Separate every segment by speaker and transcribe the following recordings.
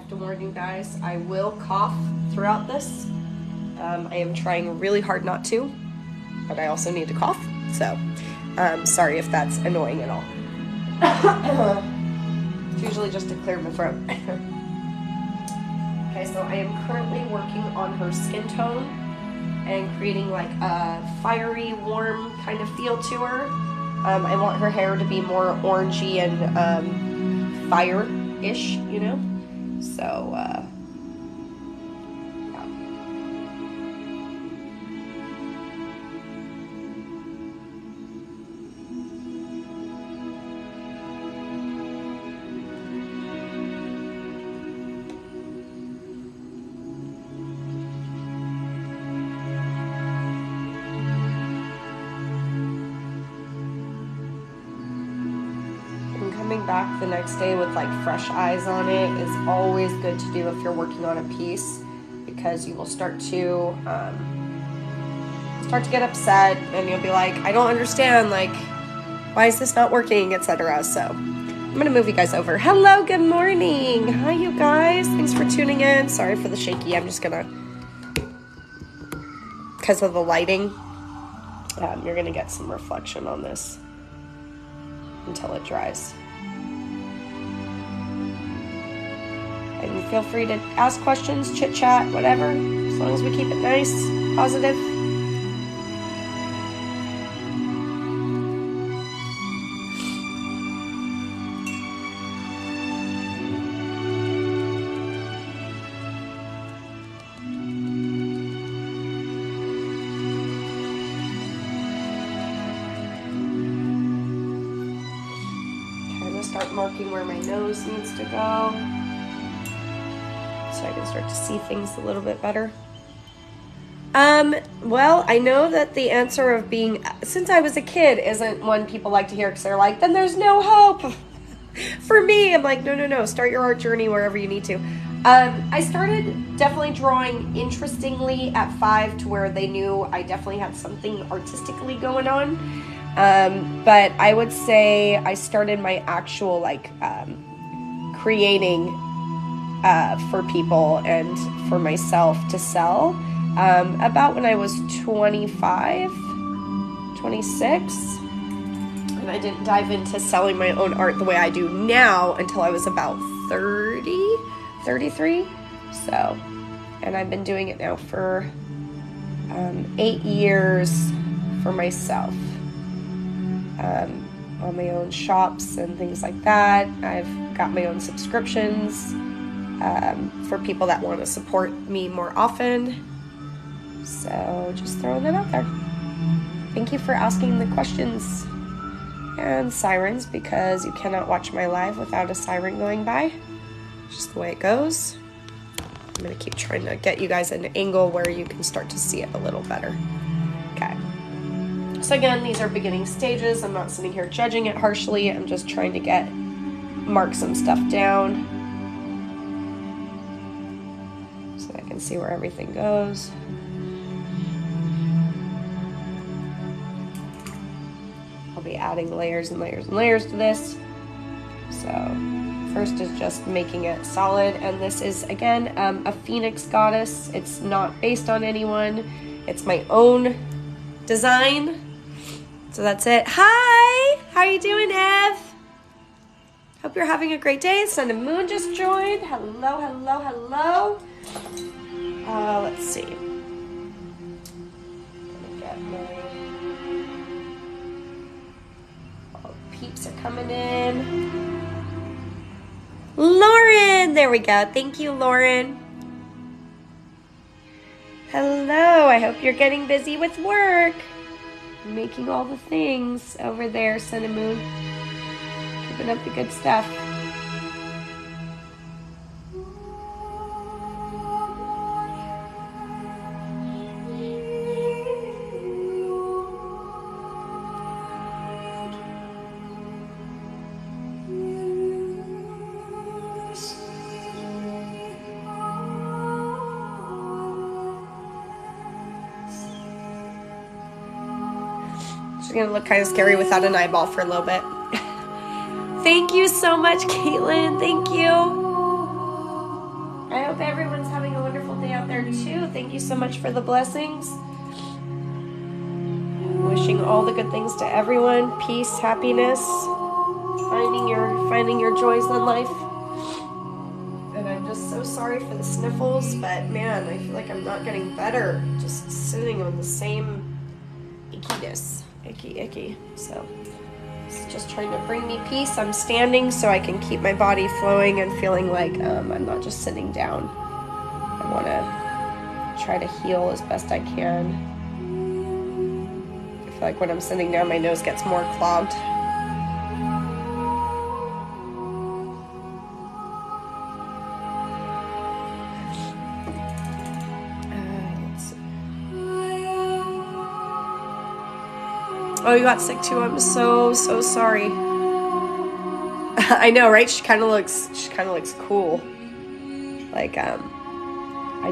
Speaker 1: have to warn you guys, I will cough throughout this. I am trying really hard not to, but I also need to cough, so sorry if that's annoying at all. It's usually just to clear my throat. Okay, so I am currently working on her skin tone and creating like a fiery, warm kind of feel to her. I want her hair to be more orangey and fire-ish, you know? So, yeah. Coming back the next day with like fresh eyes on it is always good to do if you're working on a piece, because you will start to get upset and you'll be like, I don't understand, like, why is this not working, etc. So I'm gonna move you guys over. Hello, good morning. Hi, you guys. Thanks for tuning in. Sorry for the shaky. I'm just gonna, because of the lighting, you're gonna get some reflection on this until it dries. And feel free to ask questions, chit chat, whatever, as long as we keep it nice, positive. I'm gonna start marking where my nose needs to go, so I can start to see things a little bit better. Well, I know that the answer of being, since I was a kid, isn't one people like to hear, because they're like, then there's no hope. For me, I'm like, no, start your art journey wherever you need to. I started definitely drawing interestingly at 5, to where they knew I definitely had something artistically going on. But I would say I started my actual, like, creating for people and for myself to sell about when I was 25, 26. And I didn't dive into selling my own art the way I do now until I was about 30, 33. So, and I've been doing it now for 8 years for myself. On my own shops and things like that. I've got my own subscriptions for people that want to support me more often. So just throwing that out there. Thank you for asking the questions. And sirens, because you cannot watch my live without a siren going by. It's just the way it goes. I'm going to keep trying to get you guys an angle where you can start to see it a little better. Okay. So again, these are beginning stages. I'm not sitting here judging it harshly. I'm just trying to mark some stuff down so I can see where everything goes. I'll be adding layers and layers and layers to this. So first is just making it solid, and this is again a phoenix goddess. It's not based on anyone. It's my own design. So that's it. Hi! How are you doing, Ev? Hope you're having a great day. Sun and Moon just joined. Hello, hello, hello. Let's see. Gonna get all the peeps are coming in. Lauren! There we go. Thank you, Lauren. Hello. I hope you're getting busy with work. Making all the things over there, Sun and Moon. Keeping up the good stuff. She's gonna look kind of scary without an eyeball for a little bit. Thank you so much, Caitlin. Thank you. I hope everyone's having a wonderful day out there too. Thank you so much for the blessings. Wishing all the good things to everyone. Peace, happiness, finding your joys in life. And I'm just so sorry for the sniffles, but man, I feel like I'm not getting better. Just sitting on the same ickiness. Icky. So it's just trying to bring me peace. I'm standing so I can keep my body flowing and feeling like I'm not just sitting down. I want to try to heal as best I can. I feel like when I'm sitting down, my nose gets more clogged. Oh, you got sick too. I'm so sorry. I know, right? She kind of looks cool. Like, I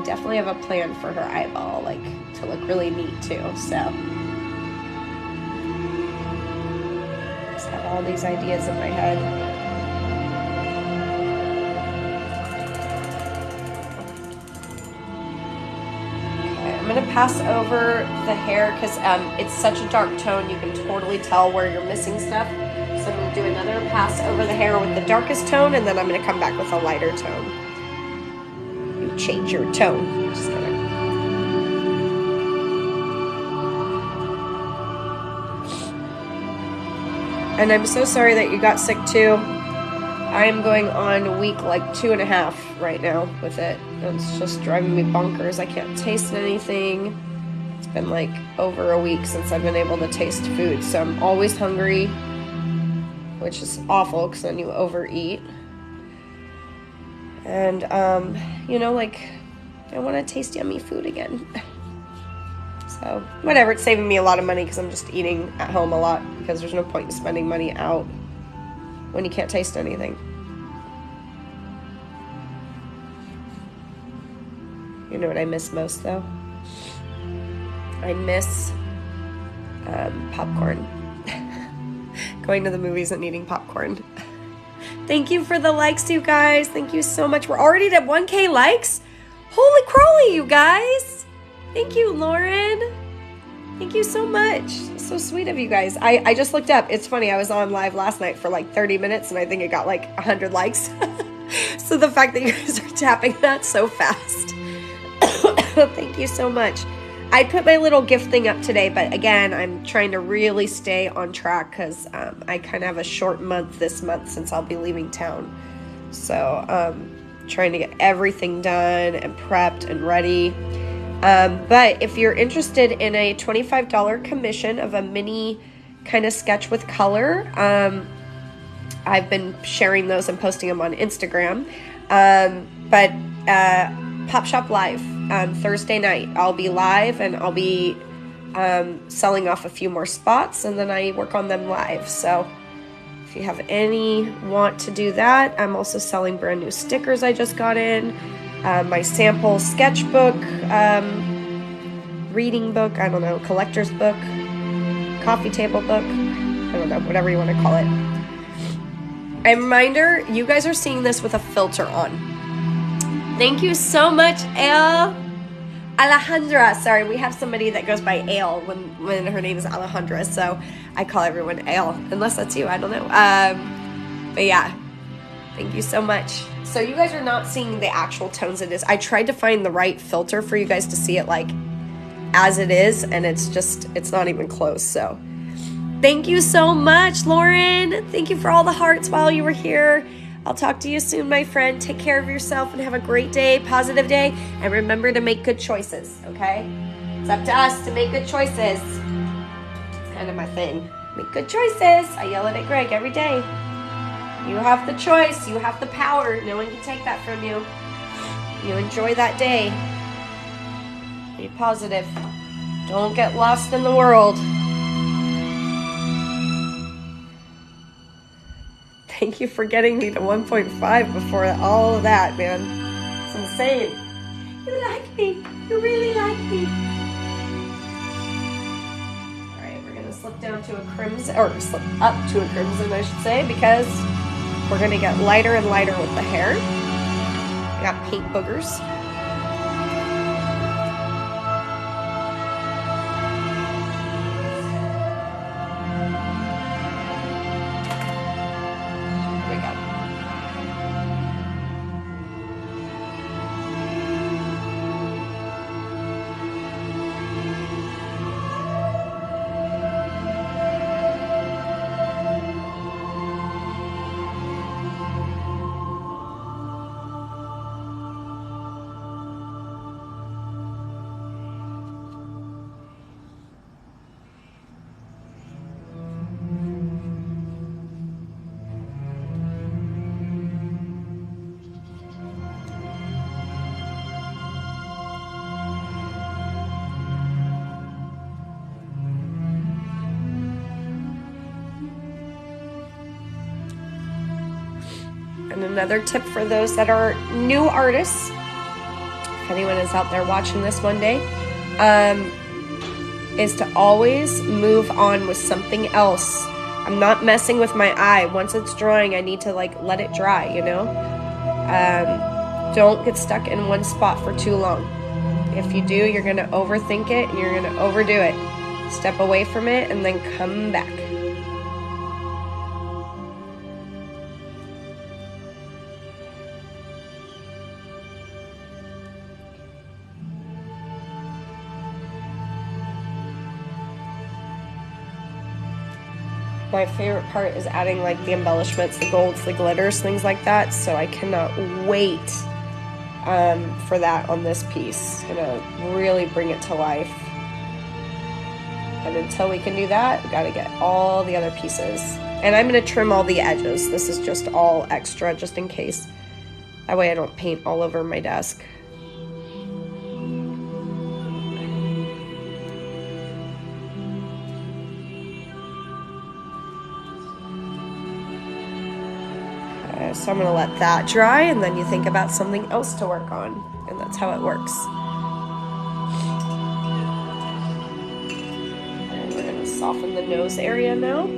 Speaker 1: definitely have a plan for her eyeball, like, to look really neat too. So, just have all these ideas in my head. I'm going to pass over the hair because it's such a dark tone, you can totally tell where you're missing stuff. So I'm going to do another pass over the hair with the darkest tone, and then I'm going to come back with a lighter tone. You change your tone. Just kidding. And I'm so sorry that you got sick too. I'm going on week like 2.5 right now with it. And it's just driving me bonkers. I can't taste anything. It's been like over a week since I've been able to taste food. So I'm always hungry, which is awful because then you overeat. And, like, I want to taste yummy food again. So, whatever. It's saving me a lot of money because I'm just eating at home a lot because there's no point in spending money out when you can't taste anything. You know what I miss most, though? I miss popcorn. Going to the movies and eating popcorn. Thank you for the likes, you guys. Thank you so much. We're already at 1K likes. Holy crawly, you guys. Thank you, Lauren. Thank you so much. It's so sweet of you guys. I just looked up. It's funny. I was on live last night for like 30 minutes, and I think it got like 100 likes. So the fact that you guys are tapping that so fast. Thank you so much. I put my little gift thing up today, but again, I'm trying to really stay on track because I kind of have a short month this month since I'll be leaving town. So trying to get everything done and prepped and ready. But if you're interested in a $25 commission of a mini kind of sketch with color, I've been sharing those and posting them on Instagram. But Pop Shop Live, Thursday night, I'll be live and I'll be selling off a few more spots, and then I work on them live. So if you have any want to do that, I'm also selling brand new stickers I just got in. My sample sketchbook, reading book, I don't know, collector's book, coffee table book, I don't know, whatever you want to call it. A reminder, you guys are seeing this with a filter on. Thank you so much, Alejandra. Sorry, we have somebody that goes by Ale when her name is Alejandra, so I call everyone Ale, unless that's you, I don't know. But yeah, thank you so much. So you guys are not seeing the actual tones it is. I tried to find the right filter for you guys to see it like as it is, and it's not even close. So thank you so much, Lauren. Thank you for all the hearts while you were here. I'll talk to you soon, my friend. Take care of yourself and have a great day, positive day, and remember to make good choices, okay? It's up to us to make good choices. It's kind of my thing. Make good choices. I yell it at Greg every day. You have the choice. You have the power. No one can take that from you. You enjoy that day. Be positive. Don't get lost in the world. Thank you for getting me to 1.5 before all of that, man. It's insane. You like me. You really like me. All right, we're going to slip down to a crimson, or slip up to a crimson, I should say, because we're going to get lighter and lighter with the hair. got paint boogers. And another tip for those that are new artists, if anyone is out there watching this one day, is to always move on with something else. I'm not messing with my eye. Once it's drying, I need to like let it dry, you know? Don't get stuck in one spot for too long. If you do, you're gonna overthink it and you're gonna overdo it. Step away from it and then come back. My favorite part is adding like the embellishments, the golds, the glitters, things like that. So I cannot wait for that on this piece. It's gonna really bring it to life. And until we can do that, we gotta get all the other pieces. And I'm gonna trim all the edges. This is just all extra, just in case. That way I don't paint all over my desk. So I'm going to let that dry, and then you think about something else to work on, and that's how it works. And we're going to soften the nose area now.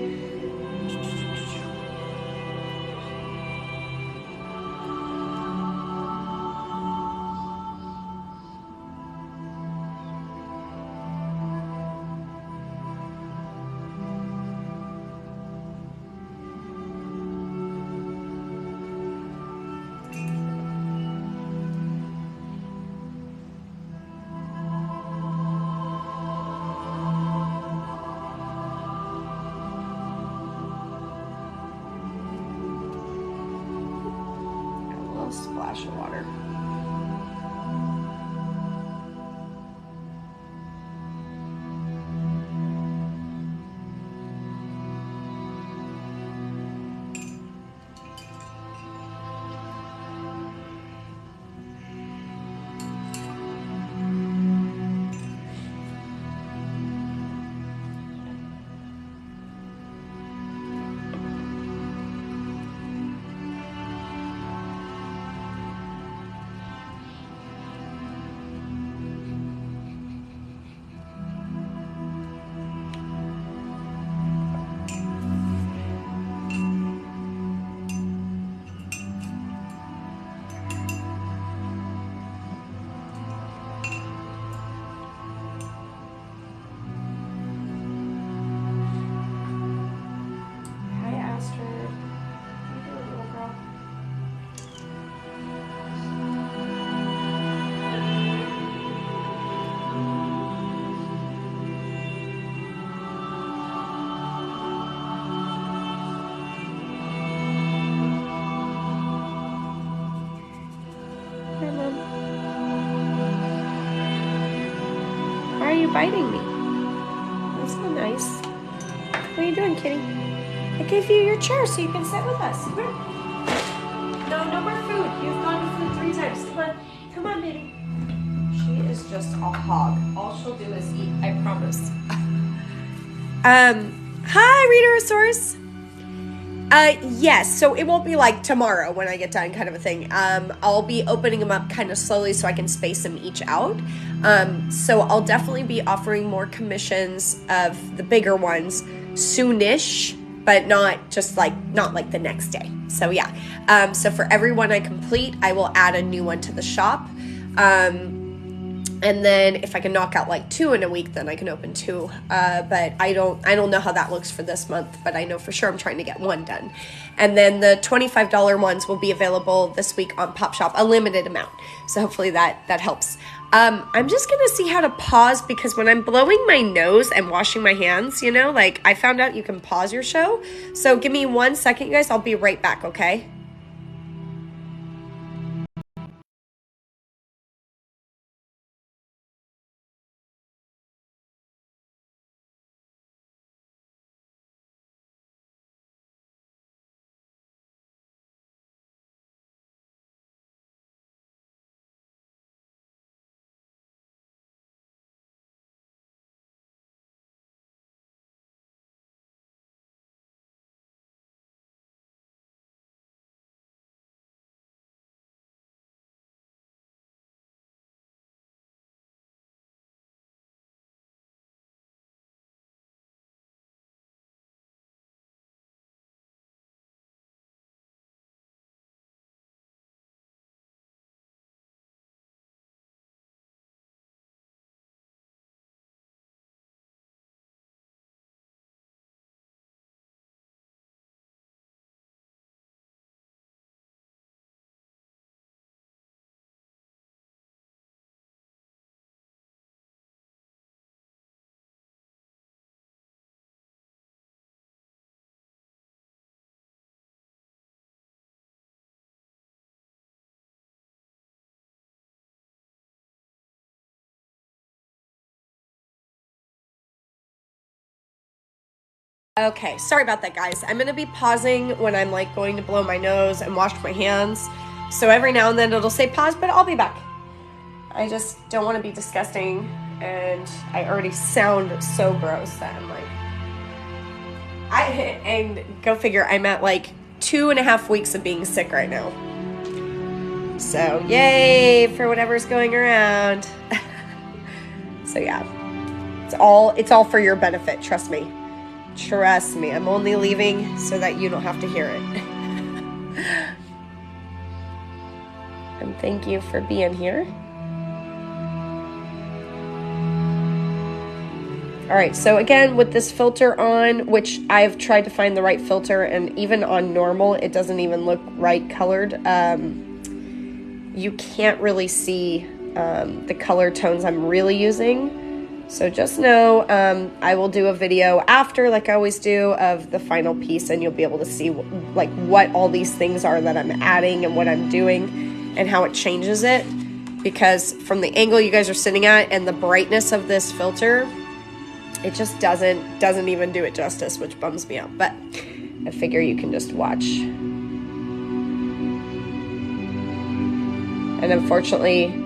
Speaker 1: Splash of water. Why are you biting me? That's not nice. What are you doing, kitty? I gave you your chair so you can sit with us. Come on. No more food. You've gone to food 3 times. Come on. Come on, baby. She is just a hog. All she'll do is eat, I promise. Hi, Readerosaurus. Yes, so it won't be like tomorrow when I get done kind of a thing. I'll be opening them up kind of slowly so I can space them each out. So I'll definitely be offering more commissions of the bigger ones soonish. but not like the next day. So yeah, so for every one I complete, I will add a new one to the shop. And then if I can knock out like 2 in a week, then I can open 2. But I don't know how that looks for this month, but I know for sure I'm trying to get 1 done. And then the $25 ones will be available this week on Pop Shop, a limited amount. So hopefully that helps. I'm just going to see how to pause, because when I'm blowing my nose and washing my hands, you know, like I found out you can pause your show. So give me 1 second, you guys. I'll be right back, okay? Okay, sorry about that, guys. I'm gonna be pausing when I'm like going to blow my nose and wash my hands. So every now and then it'll say pause, but I'll be back. I just don't want to be disgusting, and I already sound so gross that I'm like, and go figure, I'm at like 2.5 weeks of being sick right now. So yay for whatever's going around. So yeah, it's all for your benefit. Trust me. Trust me. I'm only leaving so that you don't have to hear it. And thank you for being here. All right, so again, with this filter on, which I've tried to find the right filter, and even on normal, it doesn't even look right colored. You can't really see the color tones I'm really using. So just know I will do a video after, like I always do, of the final piece, and you'll be able to see like what all these things are that I'm adding and what I'm doing and how it changes it. Because from the angle you guys are sitting at and the brightness of this filter, it just doesn't even do it justice, which bums me out. But I figure you can just watch. And unfortunately,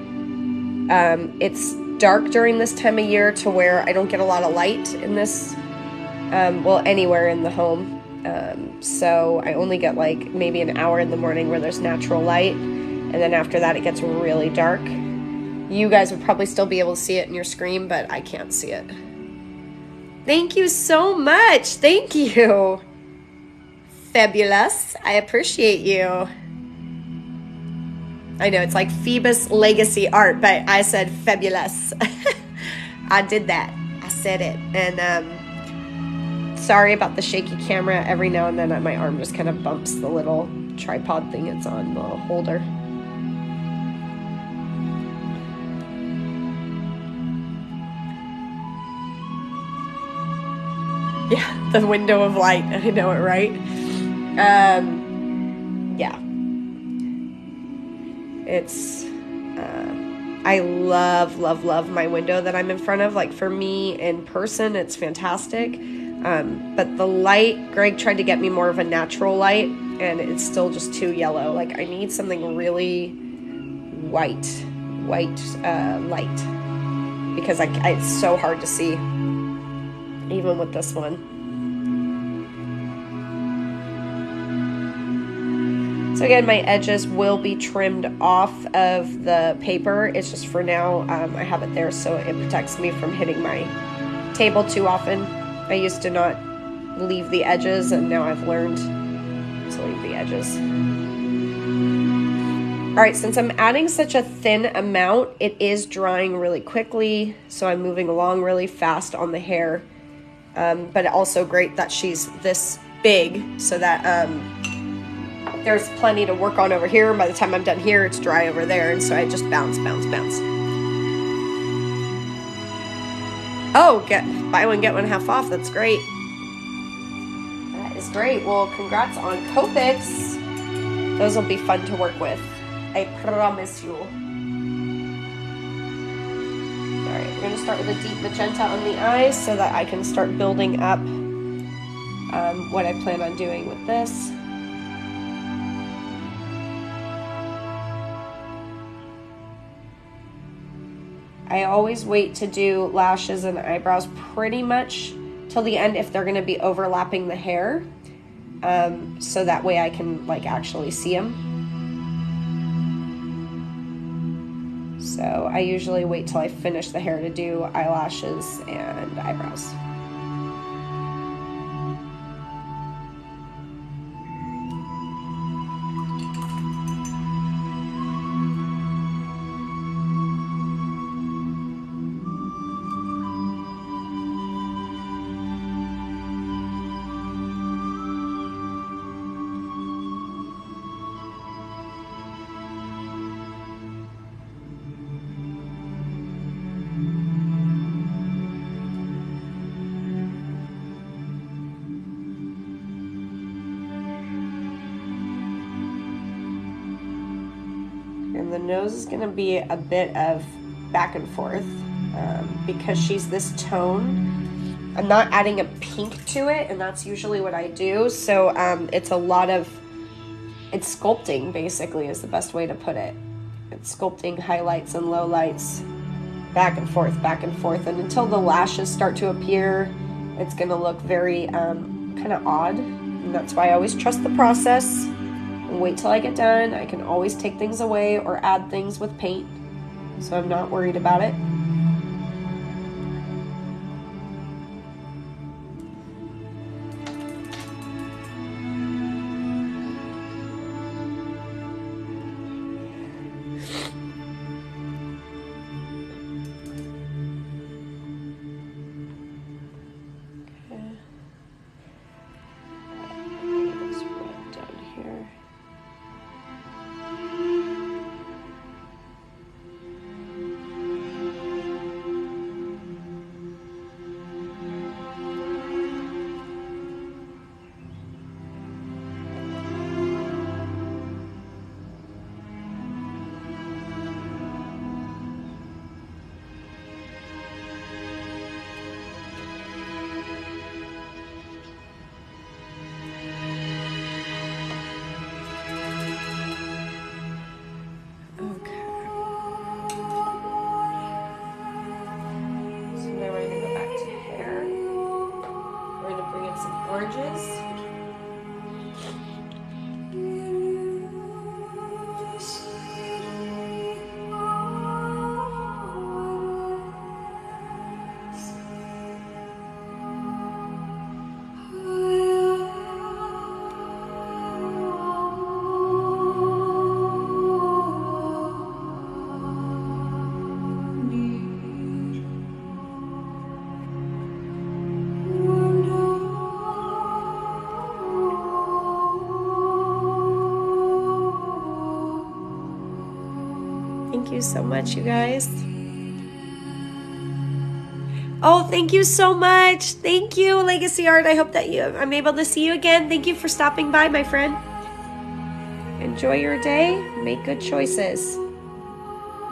Speaker 1: it's dark during this time of year to where I don't get a lot of light in this, well, anywhere in the home. So I only get like maybe an hour in the morning where there's natural light. And then after that, it gets really dark. You guys would probably still be able to see it in your screen, but I can't see it. Thank you so much. Thank you. Fabulous. I appreciate you. I know it's like Phoebus Legacy Art, but I said fabulous. I did that. I said it. And sorry about the shaky camera. Every now and then my arm just kind of bumps the little tripod thing it's on, the little holder. Yeah, the window of light. I know it, right? Yeah. It's, I love my window that I'm in front of. Like for me in person, it's fantastic. But the light, Greg tried to get me more of a natural light, and it's still just too yellow. Like I need something really white light, because it's so hard to see, even with this one. So again, my edges will be trimmed off of the paper. It's just for now, I have it there so it protects me from hitting my table too often. I used to not leave the edges, and now I've learned to leave the edges. All right, since I'm adding such a thin amount, it is drying really quickly, so I'm moving along really fast on the hair. But also great that she's this big so that there's plenty to work on over here. By the time I'm done here, it's dry over there, and so I just bounce, bounce, bounce. Oh, buy one, get one half off. That's great. That is great. Well, congrats on Copics. Those will be fun to work with. I promise you. All right, we're going to start with a deep magenta on the eyes so that I can start building up what I plan on doing with this. I always wait to do lashes and eyebrows pretty much till the end if they're going to be overlapping the hair, so that way I can like actually see them. So I usually wait till I finish the hair to do eyelashes and eyebrows. The nose is going to be a bit of back and forth because she's this tone. I'm not adding a pink to it, and that's usually what I do. So it's sculpting, basically, is the best way to put it. It's sculpting highlights and lowlights back and forth, and until the lashes start to appear, it's going to look very kind of odd, and that's why I always trust the process. Wait till I get done. I can always take things away or add things with paint, so I'm not worried about it. Thank you so much, you guys. Oh, thank you so much. Thank you, Legacy Art. I hope that I'm able to see you again. Thank you for stopping by, my friend. Enjoy your day. Make good choices.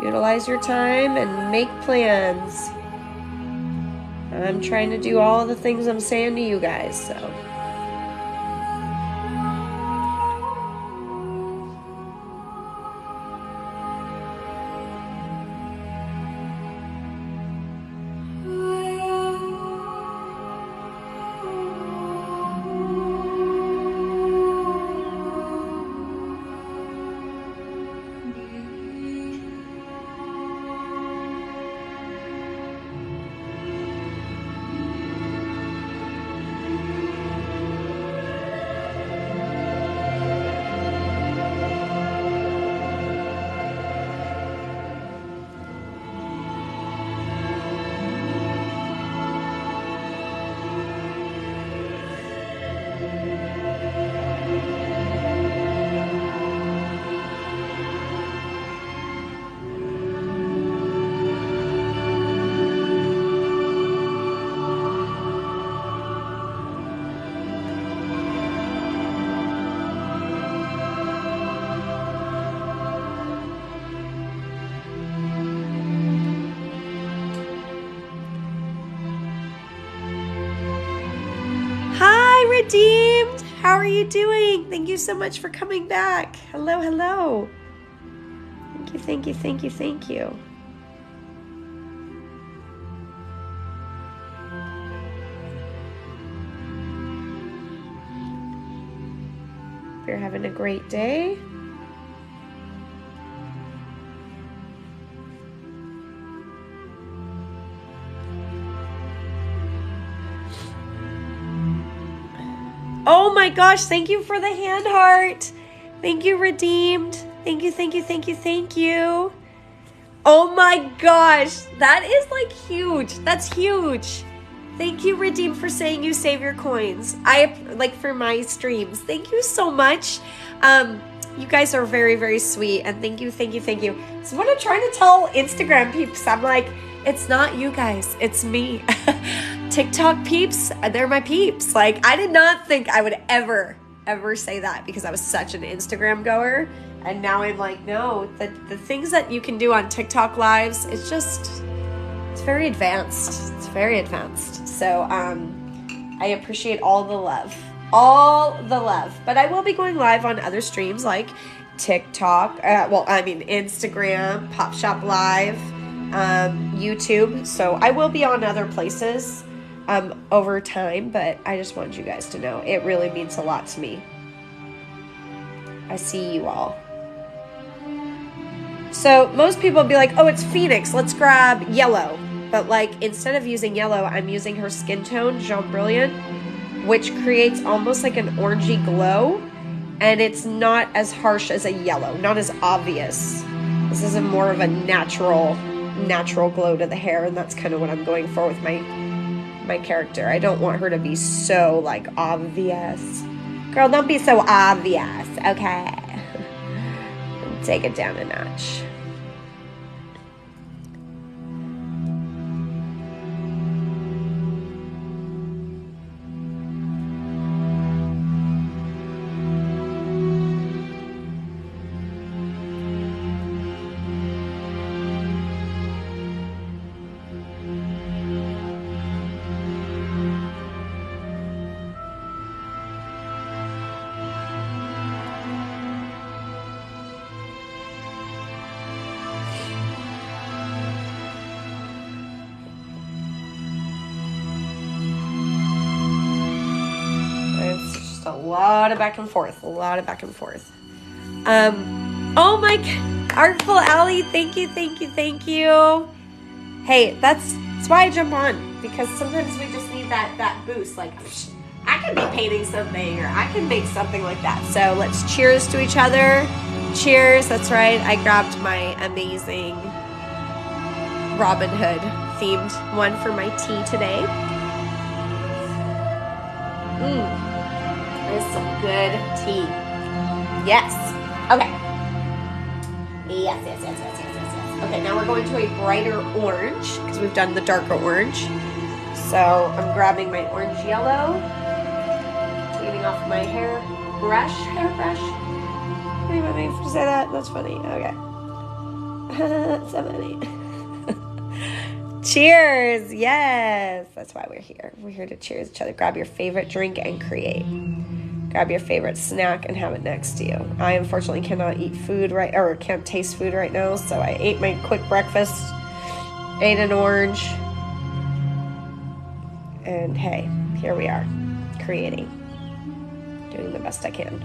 Speaker 1: Utilize your time and make plans. I'm trying to do all the things I'm saying to you guys, so. Redeemed. How are you doing? Thank you so much for coming back. Hello, hello. Thank you, thank you, thank you, thank you. Hope you're having a great day. Oh my gosh, thank you for the hand heart. Thank you, Redeemed. Thank you, thank you, thank you, thank you. Oh my gosh, that is like huge. That's huge. Thank you, Redeemed, for saying you save your coins. I like for my streams. Thank you so much. You guys are very, very sweet. And thank you, thank you, thank you. So what I'm trying to tell Instagram peeps, I'm like, it's not you guys, it's me. TikTok peeps, they're my peeps. Like, I did not think I would ever say that because I was such an Instagram goer. And now I'm like, no, the things that you can do on TikTok lives, it's very advanced. It's very advanced. So I appreciate all the love. But I will be going live on other streams like TikTok, Instagram, Pop Shop Live, YouTube. So I will be on other places over time, but I just want you guys to know it really means a lot to me. I see you all. So most people will be like, oh, it's Phoenix, let's grab yellow. But like, instead of using yellow, I'm using her skin tone, Jaune Brilliant, which creates almost like an orangey glow. And it's not as harsh as a yellow, not as obvious. This is more of a natural glow to the hair. And that's kind of what I'm going for with my character. I don't want her to be so like obvious. Girl, don't be so obvious, okay? Take it down a notch. A lot of back and forth. Oh my, Artful Ally, thank you. Hey, that's why I jump on, because sometimes we just need that boost. Like, I can be painting something, or I can make something like that. So let's cheers to each other. Cheers, that's right. I grabbed my amazing Robin Hood themed one for my tea today. That is some good tea. Yes. Okay. Yes. Okay, now we're going to a brighter orange because we've done the darker orange. So I'm grabbing my orange yellow, cleaning off my hairbrush. You want me to say that? That's funny. Okay. So funny. Cheers. Yes. That's why we're here. We're here to cheers each other. Grab your favorite drink and create. Grab your favorite snack and have it next to you. I unfortunately cannot eat food can't taste food right now, so I ate my quick breakfast, ate an orange, and hey, here we are, creating, doing the best I can.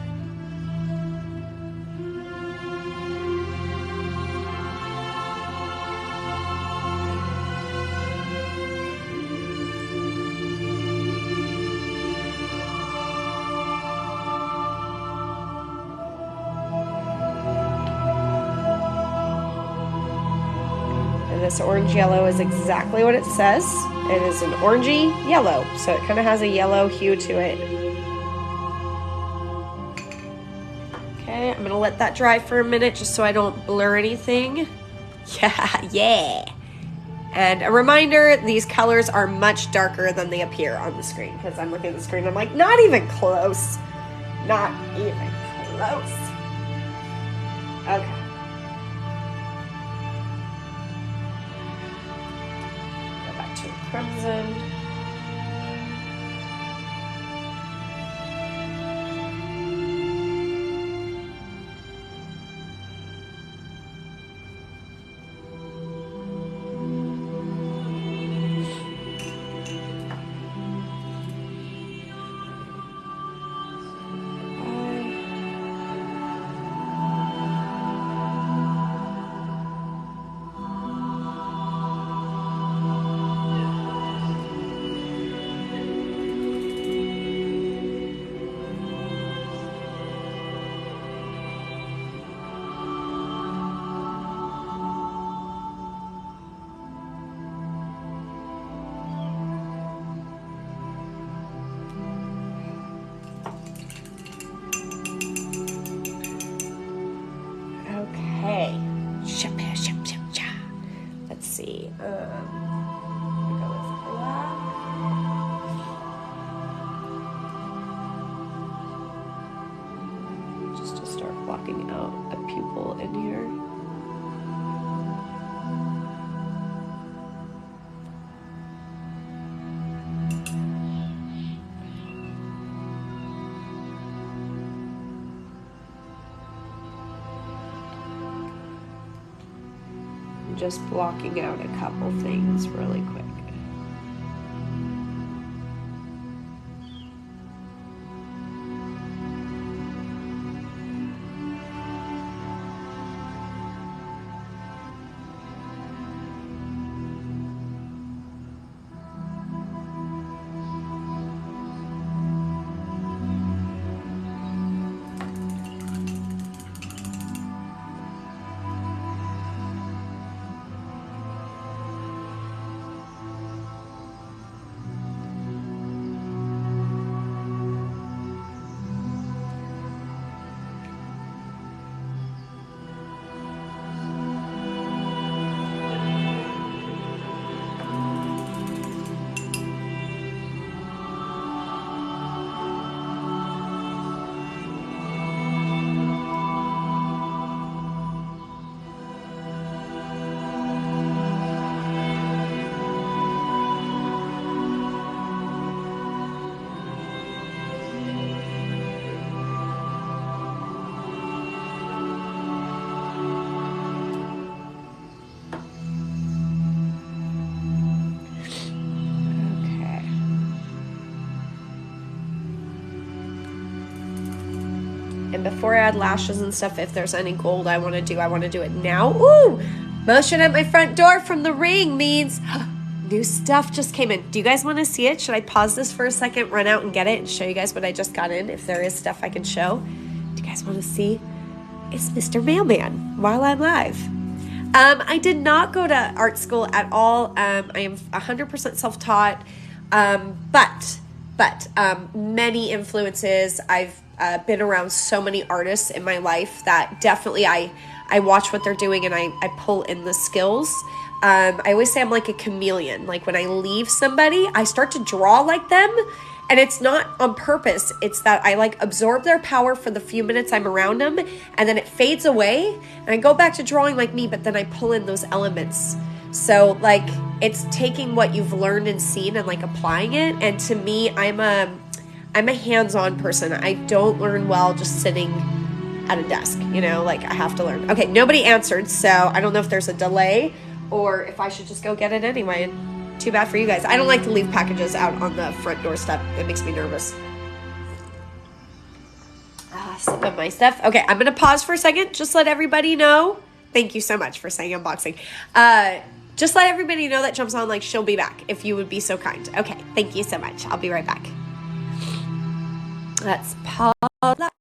Speaker 1: This orange yellow is exactly what it says. It is an orangey yellow, so it kind of has a yellow hue to it. Okay, I'm gonna let that dry for a minute just so I don't blur anything. Yeah. And a reminder, these colors are much darker than they appear on the screen, because I'm looking at the screen, I'm like, not even close. Not even close. Okay. Crimson. see. I'm gonna go with black. Just to start blocking out a pupil in here. Just blocking out a couple things really quick. And before I add lashes and stuff, if there's any gold I want to do it now. Ooh, motion at my front door from the ring means new stuff just came in. Do you guys want to see it? Should I pause this for a second, run out and get it, and show you guys what I just got in, if there is stuff I can show? Do you guys want to see? It's Mr. Mailman while I'm live. I did not go to art school at all. I am 100% self-taught, but many influences. I've been around so many artists in my life that definitely I watch what they're doing and I pull in the skills. I always say I'm like a chameleon. Like when I leave somebody, I start to draw like them, and it's not on purpose. It's that I like absorb their power for the few minutes I'm around them, and then it fades away, and I go back to drawing like me, but then I pull in those elements. So like it's taking what you've learned and seen and like applying it. And to me, I'm a hands-on person. I don't learn well just sitting at a desk, like I have to learn. Okay, nobody answered, so I don't know if there's a delay or if I should just go get it anyway. And too bad for you guys. I don't like to leave packages out on the front doorstep. It makes me nervous. Sip of my stuff. Okay, I'm going to pause for a second. Just let everybody know. Thank you so much for saying unboxing. Just let everybody know that Jumps On, like, she'll be back if you would be so kind. Okay, thank you so much. I'll be right back. Let's pause that.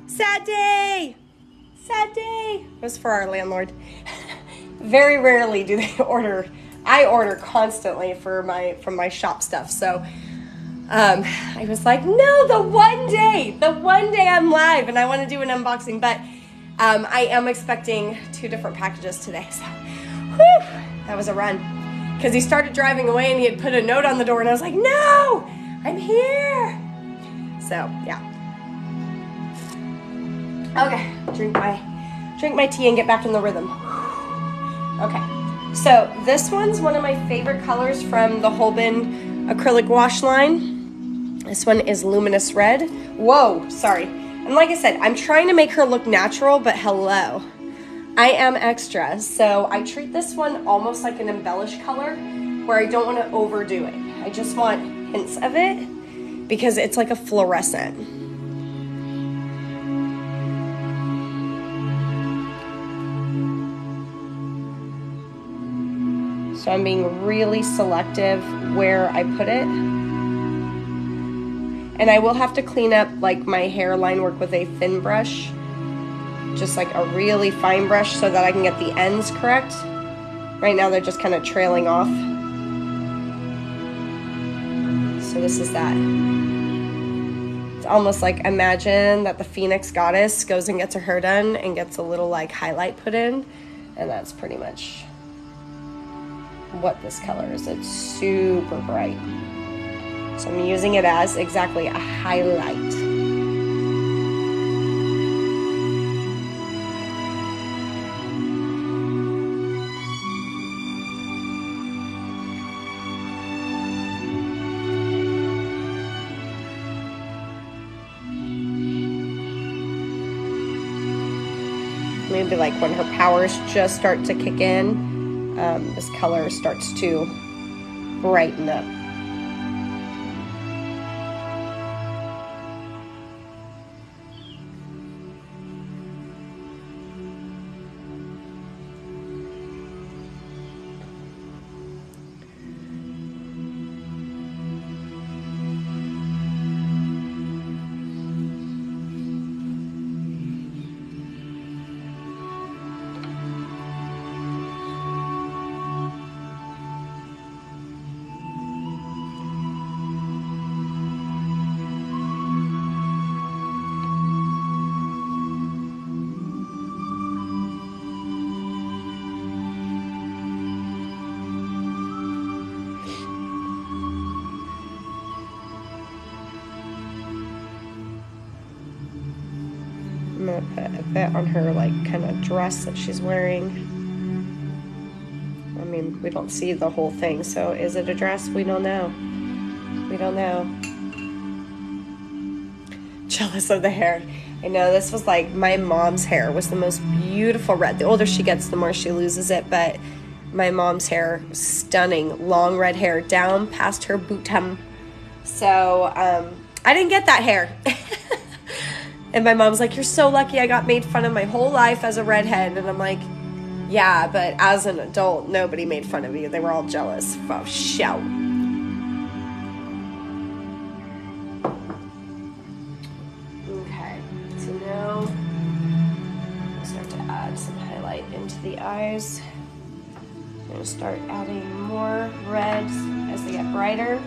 Speaker 1: Sad day. Sad day. It was for our landlord. Very rarely do they order. I order constantly from my shop stuff. So I was like, no, the one day I'm live and I want to do an unboxing. But I am expecting 2 different packages today. So whew, that was a run. Because he started driving away and he had put a note on the door and I was like, no, I'm here. So yeah. Okay, drink my tea and get back in the rhythm. Okay, so this one's one of my favorite colors from the Holben acrylic wash line. This one is Luminous Red. Whoa, sorry. And like I said, I'm trying to make her look natural, but hello. I am extra, so I treat this one almost like an embellished color where I don't want to overdo it. I just want hints of it because it's like a fluorescent. So I'm being really selective where I put it. And I will have to clean up like my hairline work with a thin brush. Just like a really fine brush so that I can get the ends correct. Right now they're just kind of trailing off. So this is that. It's almost like imagine that the Phoenix Goddess goes and gets her hair done and gets a little like highlight put in. And that's pretty much what this color is. It's super bright. So I'm using it as exactly a highlight. Maybe like when her powers just start to kick in, this color starts to brighten up. I'm gonna put a bit on her like kind of dress that she's wearing. I mean, we don't see the whole thing, so is it a dress? We don't know. We don't know. Jealous of the hair. I know this was like my mom's hair was the most beautiful red. The older she gets, the more she loses it, but my mom's hair, stunning, long red hair down past her bottom. So I didn't get that hair. And my mom's like, you're so lucky. I got made fun of my whole life as a redhead. And I'm like, yeah, but as an adult, nobody made fun of you. They were all jealous. Oh, shout. Okay, so now I'll start to add some highlight into the eyes. I'm going to start adding more reds as they get brighter.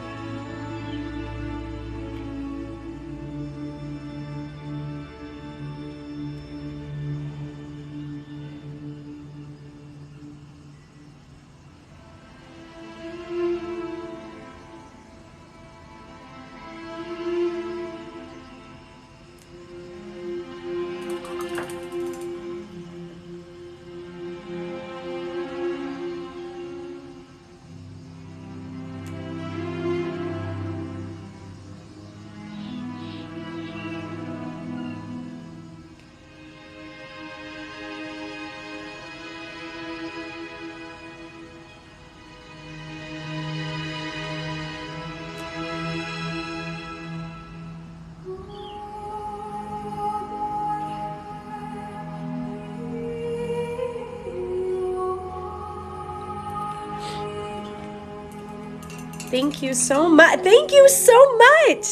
Speaker 1: Thank you so much. Thank you so much.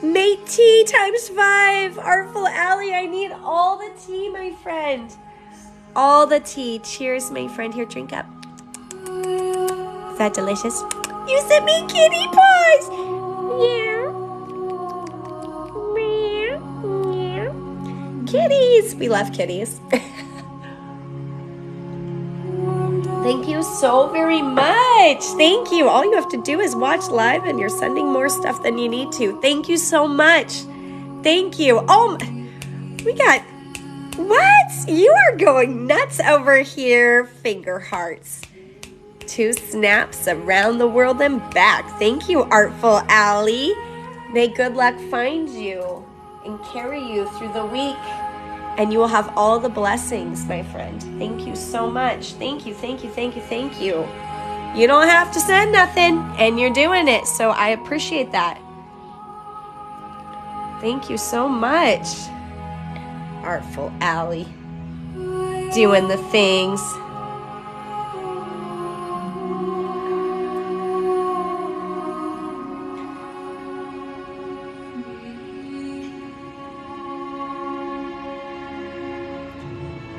Speaker 1: Mate tea ×5. Artful Ally, I need all the tea, my friend. All the tea. Cheers, my friend. Here, drink up. Is that delicious? You sent me kitty paws. Yeah. Yeah. Kitties. We love kitties. Thank you so very much. Thank you. All you have to do is watch live and you're sending more stuff than you need to. Thank you so much. Thank you. Oh, we got, what? You are going nuts over here. Finger hearts. 2 snaps around the world and back. Thank you, Artful Ally. May good luck find you and carry you through the week. And you will have all the blessings, my friend. Thank you so much. Thank you, thank you, thank you, thank you. You don't have to send nothing, and you're doing it, so I appreciate that. Thank you so much. Artful Ally. Doing the things.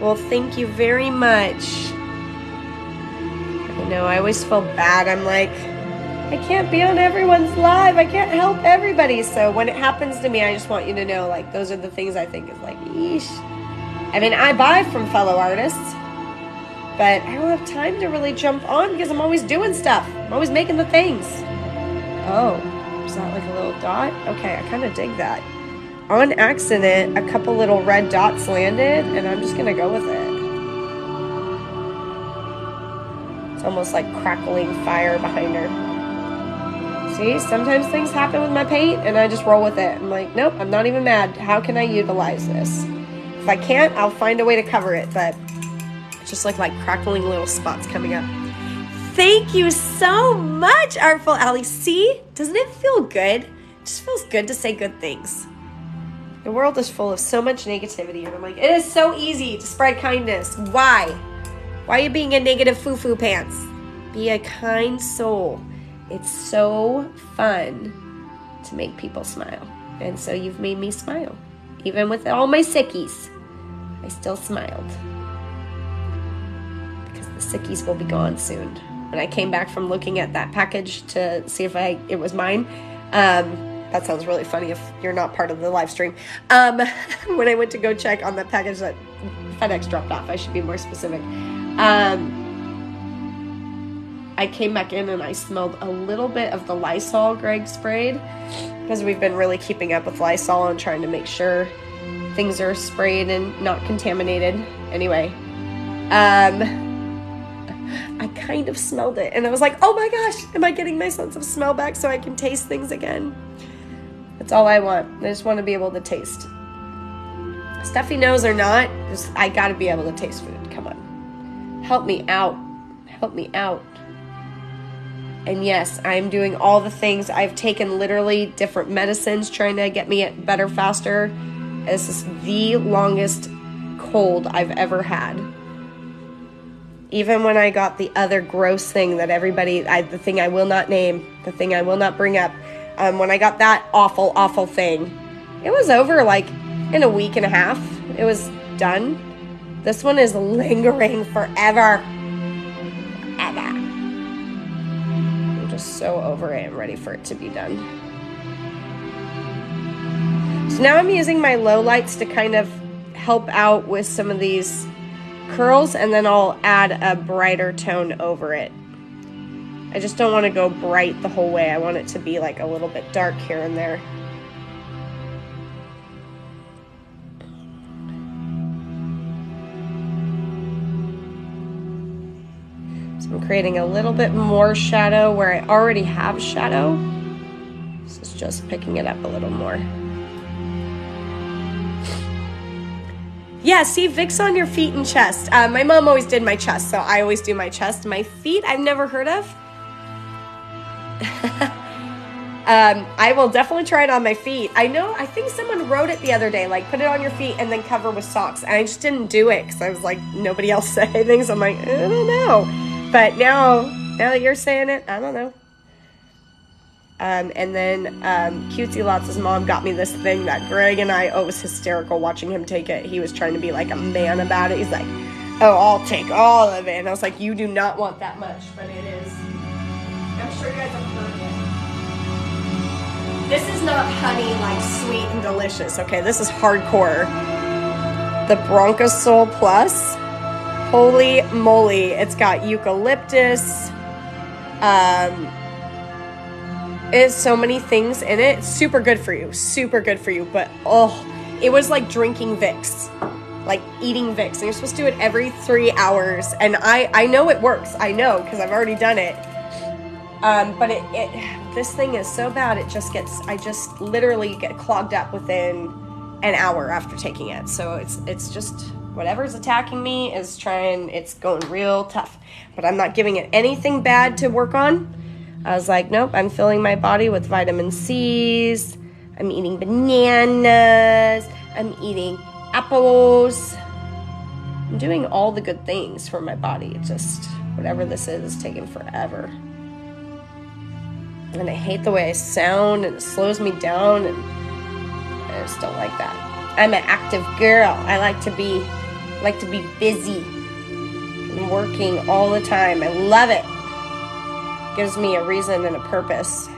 Speaker 1: Well, thank you very much. I know, I always feel bad. I'm like, I can't be on everyone's live. I can't help everybody. So when it happens to me, I just want you to know, like, those are the things I think is like, yeesh. I mean, I buy from fellow artists, but I don't have time to really jump on because I'm always doing stuff. I'm always making the things. Oh, is that like a little dot? Okay, I kind of dig that. On accident, a couple little red dots landed, and I'm just gonna go with it. It's almost like crackling fire behind her. See, sometimes things happen with my paint, and I just roll with it. I'm like, nope, I'm not even mad. How can I utilize this? If I can't, I'll find a way to cover it, but it's just like crackling little spots coming up. Thank you so much, Artful Ally. See, doesn't it feel good? It just feels good to say good things. The world is full of so much negativity, and I'm like, it is so easy to spread kindness. Why? Why are you being a negative foo-foo pants? Be a kind soul. It's so fun to make people smile. And so you've made me smile. Even with all my sickies, I still smiled. Because the sickies will be gone soon. When I came back from looking at that package to see if it was mine, that sounds really funny if you're not part of the live stream. When I went to go check on the package that FedEx dropped off, I should be more specific. I came back in and I smelled a little bit of the Lysol Greg sprayed, because we've been really keeping up with Lysol and trying to make sure things are sprayed and not contaminated. Anyway, I kind of smelled it and I was like, oh my gosh, am I getting my sense of smell back so I can taste things again? That's all I want. I just want to be able to taste. Stuffy nose or not, I gotta be able to taste food. Come on. Help me out. Help me out. And yes, I'm doing all the things. I've taken literally different medicines trying to get me better faster. This is the longest cold I've ever had. Even when I got the other gross thing that the thing I will not name, the thing I will not bring up, when I got that awful, awful thing, it was over like in a week and a half. It was done. This one is lingering forever. Ever. I'm just so over it and ready for it to be done. So now I'm using my low lights to kind of help out with some of these curls, and then I'll add a brighter tone over it. I just don't want to go bright the whole way. I want it to be like a little bit dark here and there. So I'm creating a little bit more shadow where I already have shadow. This is just picking it up a little more. Yeah, see, Vicks on your feet and chest. My mom always did my chest, so I always do my chest. My feet, I've never heard of. I will definitely try it on my feet. I think someone wrote it the other day, like put it on your feet and then cover with socks. And I just didn't do it because I was like, nobody else said anything. So I'm like, I don't know. But now that you're saying it, I don't know. And then Cutesy Lots' mom got me this thing that Greg and I, it was hysterical watching him take it. He was trying to be like a man about it. He's like, oh, I'll take all of it. And I was like, you do not want that much, but it is. I'm sure you guys have heard it. This is not honey, like sweet and delicious, okay? This is hardcore. The Bronchosol Plus. Holy moly. It's got eucalyptus. It's so many things in it. It's super good for you. Super good for you. But, oh, it was like drinking Vicks. Like eating Vicks. And you're supposed to do it every 3 hours. And I know it works. I know, because I've already done it. But this thing is so bad, I just literally get clogged up within an hour after taking it. So it's just, whatever's attacking me it's going real tough. But I'm not giving it anything bad to work on. I was like, nope, I'm filling my body with vitamin C's. I'm eating bananas. I'm eating apples. I'm doing all the good things for my body. It's just, whatever this is taking forever. And I hate the way I sound, and it slows me down, and I just don't like that. I'm an active girl. I like to be busy and working all the time. I love it. Gives me a reason and a purpose.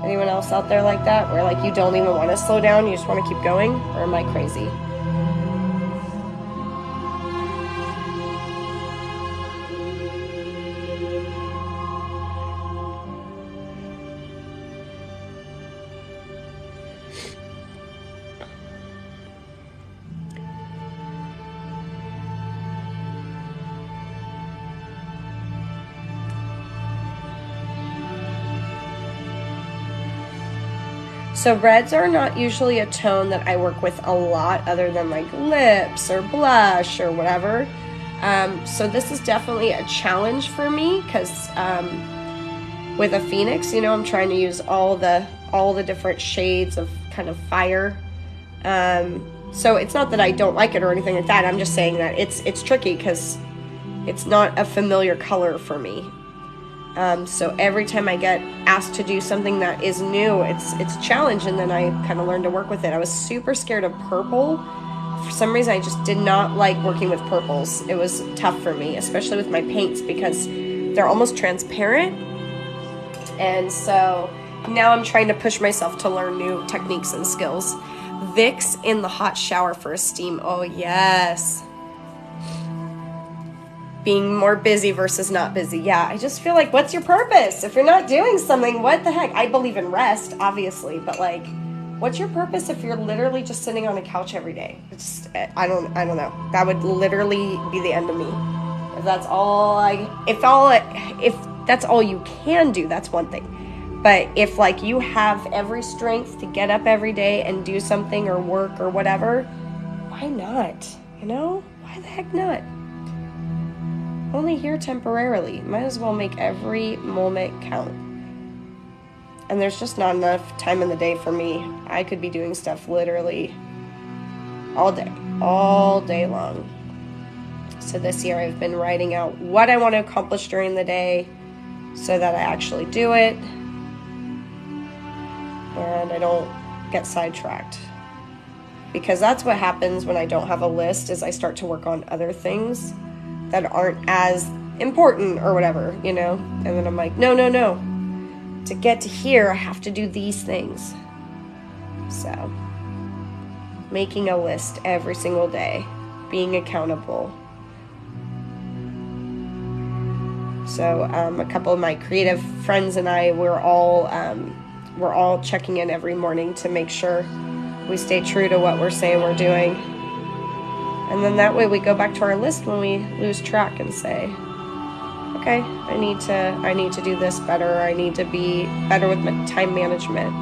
Speaker 1: Anyone else out there like that, where like you don't even want to slow down, you just want to keep going? Or am I crazy? So reds are not usually a tone that I work with a lot, other than like lips or blush or whatever. So this is definitely a challenge for me, because with a Phoenix, I'm trying to use all the different shades of kind of fire. So it's not that I don't like it or anything like that. I'm just saying that it's tricky because it's not a familiar color for me. So every time I get asked to do something that is new, it's a challenge, and then I kind of learn to work with it. I was super scared of purple. For some reason, I just did not like working with purples. It was tough for me, especially with my paints, because they're almost transparent. And so now I'm trying to push myself to learn new techniques and skills. Vicks in the hot shower for a steam. Oh, yes. Being more busy versus not busy. Yeah, I just feel like, what's your purpose? If you're not doing something, what the heck? I believe in rest, obviously, but like, what's your purpose if you're literally just sitting on a couch every day? It's just, I don't know. That would literally be the end of me. If that's all if that's all you can do, that's one thing. But if like you have every strength to get up every day and do something or work or whatever, why not? Why the heck not? Only here temporarily. Might as well make every moment count. And there's just not enough time in the day for me. I could be doing stuff literally all day long. So this year I've been writing out what I want to accomplish during the day so that I actually do it and I don't get sidetracked. Because that's what happens when I don't have a list, is I start to work on other things that aren't as important or whatever, and then I'm like, no, to get to here I have to do these things. So making a list every single day, being accountable. So a couple of my creative friends and I, we're all checking in every morning to make sure we stay true to what we're saying we're doing. And then that way we go back to our list when we lose track and say, okay, I need to do this better. I need to be better with my time management.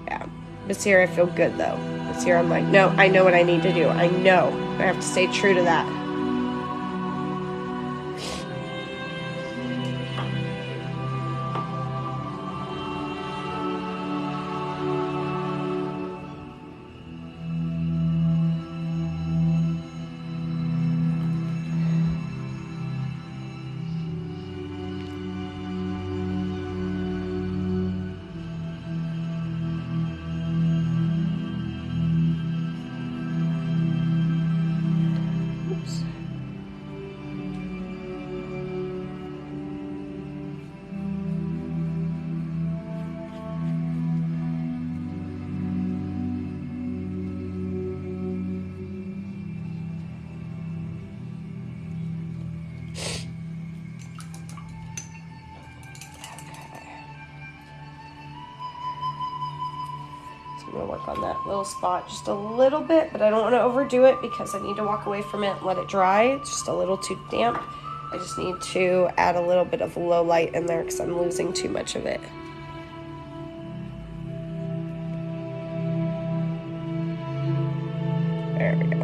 Speaker 1: Yeah. This year I feel good though. This year I'm like, no, I know what I need to do. I know. I have to stay true to that. So I'm going to work on that little spot just a little bit, but I don't want to overdo it because I need to walk away from it and let it dry. It's just a little too damp. I just need to add a little bit of low light in there because I'm losing too much of it. There we go.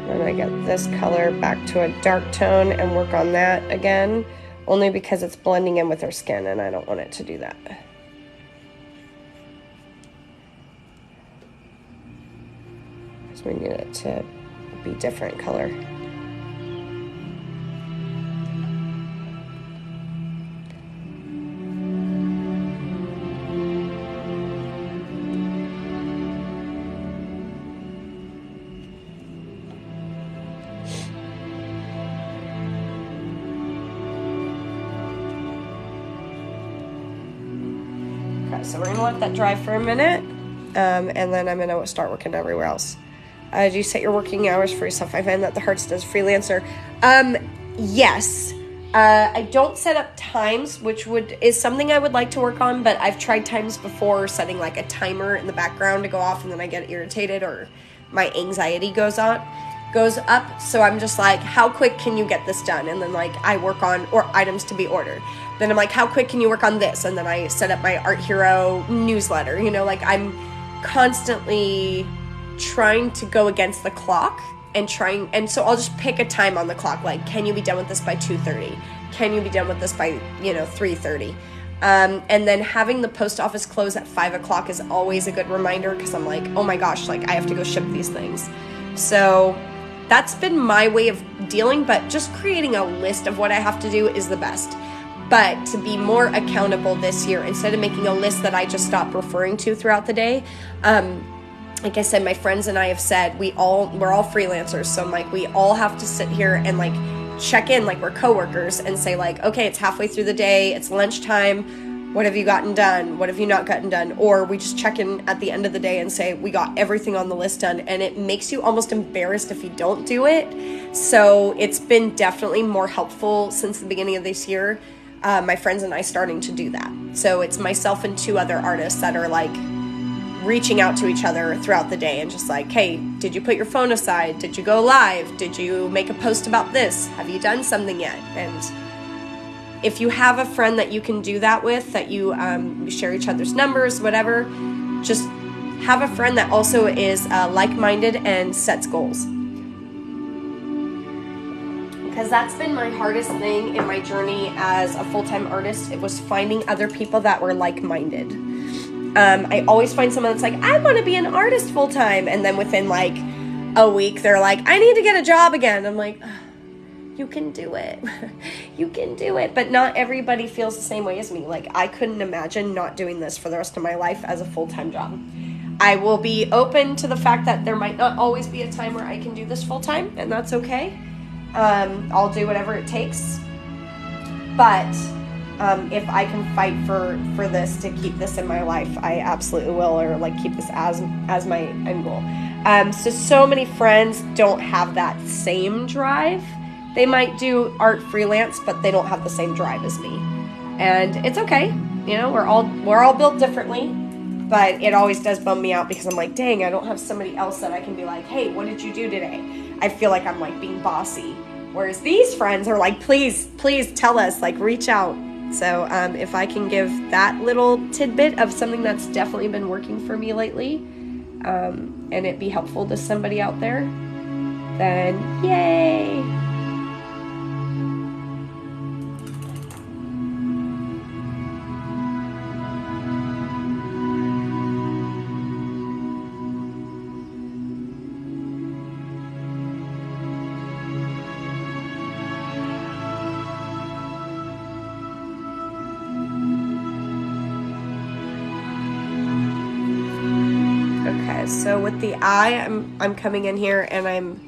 Speaker 1: And I get this color back to a dark tone and work on that again, only because it's blending in with her skin and I don't want it to do that. So we need it to be different color. So we're gonna let that dry for a minute, and then I'm gonna start working everywhere else. Do you set your working hours for yourself? I find that the hardest as freelancer. Yes. I don't set up times, which is something I would like to work on, but I've tried times before, setting like a timer in the background to go off, and then I get irritated or my anxiety goes up. So I'm just like, how quick can you get this done? And then like I work on items to be ordered. Then I'm like, how quick can you work on this? And then I set up my Art Hero newsletter. You know, like I'm constantly trying to go against the clock and so I'll just pick a time on the clock. Like, can you be done with this by 2:30? Can you be done with this by 3:30? And then having the post office close at 5 o'clock is always a good reminder because I'm like, oh my gosh, like I have to go ship these things. So that's been my way of dealing, but just creating a list of what I have to do is the best. But to be more accountable this year, instead of making a list that I just stop referring to throughout the day, like I said, my friends and I have said we're all freelancers, so like we all have to sit here and like check in like we're coworkers and say like, okay, it's halfway through the day, it's lunchtime, what have you gotten done, what have you not gotten done? Or we just check in at the end of the day and say we got everything on the list done, and it makes you almost embarrassed if you don't do it. So it's been definitely more helpful since the beginning of this year, my friends and I starting to do that. So it's myself and 2 other artists that are like reaching out to each other throughout the day and just like, hey, did you put your phone aside? Did you go live? Did you make a post about this? Have you done something yet? And if you have a friend that you can do that with, that you share each other's numbers, whatever, just have a friend that also is like-minded and sets goals. Because that's been my hardest thing in my journey as a full-time artist. It was finding other people that were like-minded. I always find someone that's like, I want to be an artist full-time. And then within like a week, they're like, I need to get a job again. I'm like, you can do it. You can do it. But not everybody feels the same way as me. Like, I couldn't imagine not doing this for the rest of my life as a full-time job. I will be open to the fact that there might not always be a time where I can do this full-time, and that's okay. I'll do whatever it takes. But if I can fight for this to keep this in my life, I absolutely will, or like keep this as my end goal. So many friends don't have that same drive. They might do art freelance, but they don't have the same drive as me. And it's okay. You know, we're all built differently, but it always does bum me out because I'm like, dang, I don't have somebody else that I can be like, hey, what did you do today? I feel like I'm like being bossy. Whereas these friends are like, please tell us, like reach out. So if I can give that little tidbit of something that's definitely been working for me lately, and it be helpful to somebody out there, then yay. So with the eye, I'm coming in here and I'm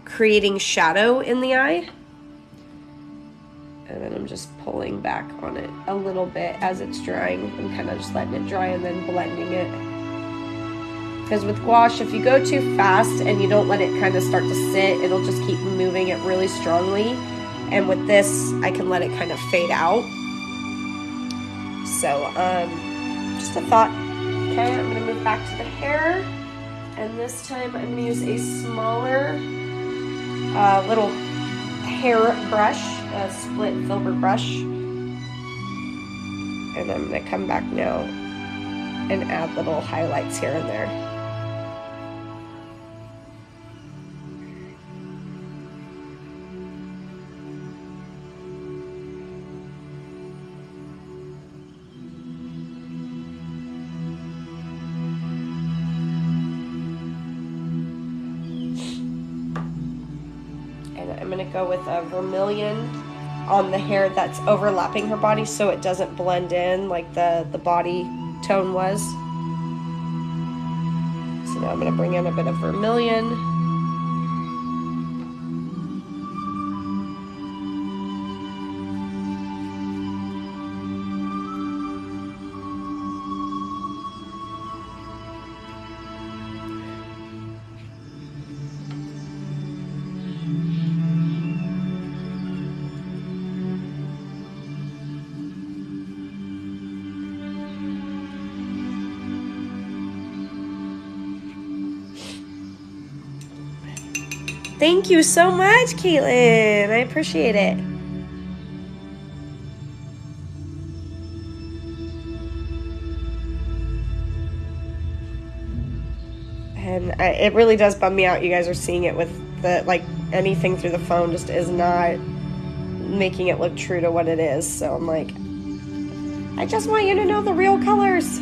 Speaker 1: creating shadow in the eye. And then I'm just pulling back on it a little bit as it's drying. I'm kind of just letting it dry and then blending it. Because with gouache, if you go too fast and you don't let it kind of start to sit, it'll just keep moving it really strongly. And with this, I can let it kind of fade out. So, just a thought. Okay, I'm going to move back to the hair. And this time I'm going to use a smaller little hair brush, a split filbert brush. And I'm going to come back now and add little highlights here and there. I'm going to go with a vermilion on the hair that's overlapping her body so it doesn't blend in like the body tone was. So now I'm going to bring in a bit of vermilion. Thank you so much, Caitlin. I appreciate it. And it really does bum me out. You guys are seeing it with the, like, anything through the phone just is not making it look true to what it is. So I'm like, I just want you to know the real colors.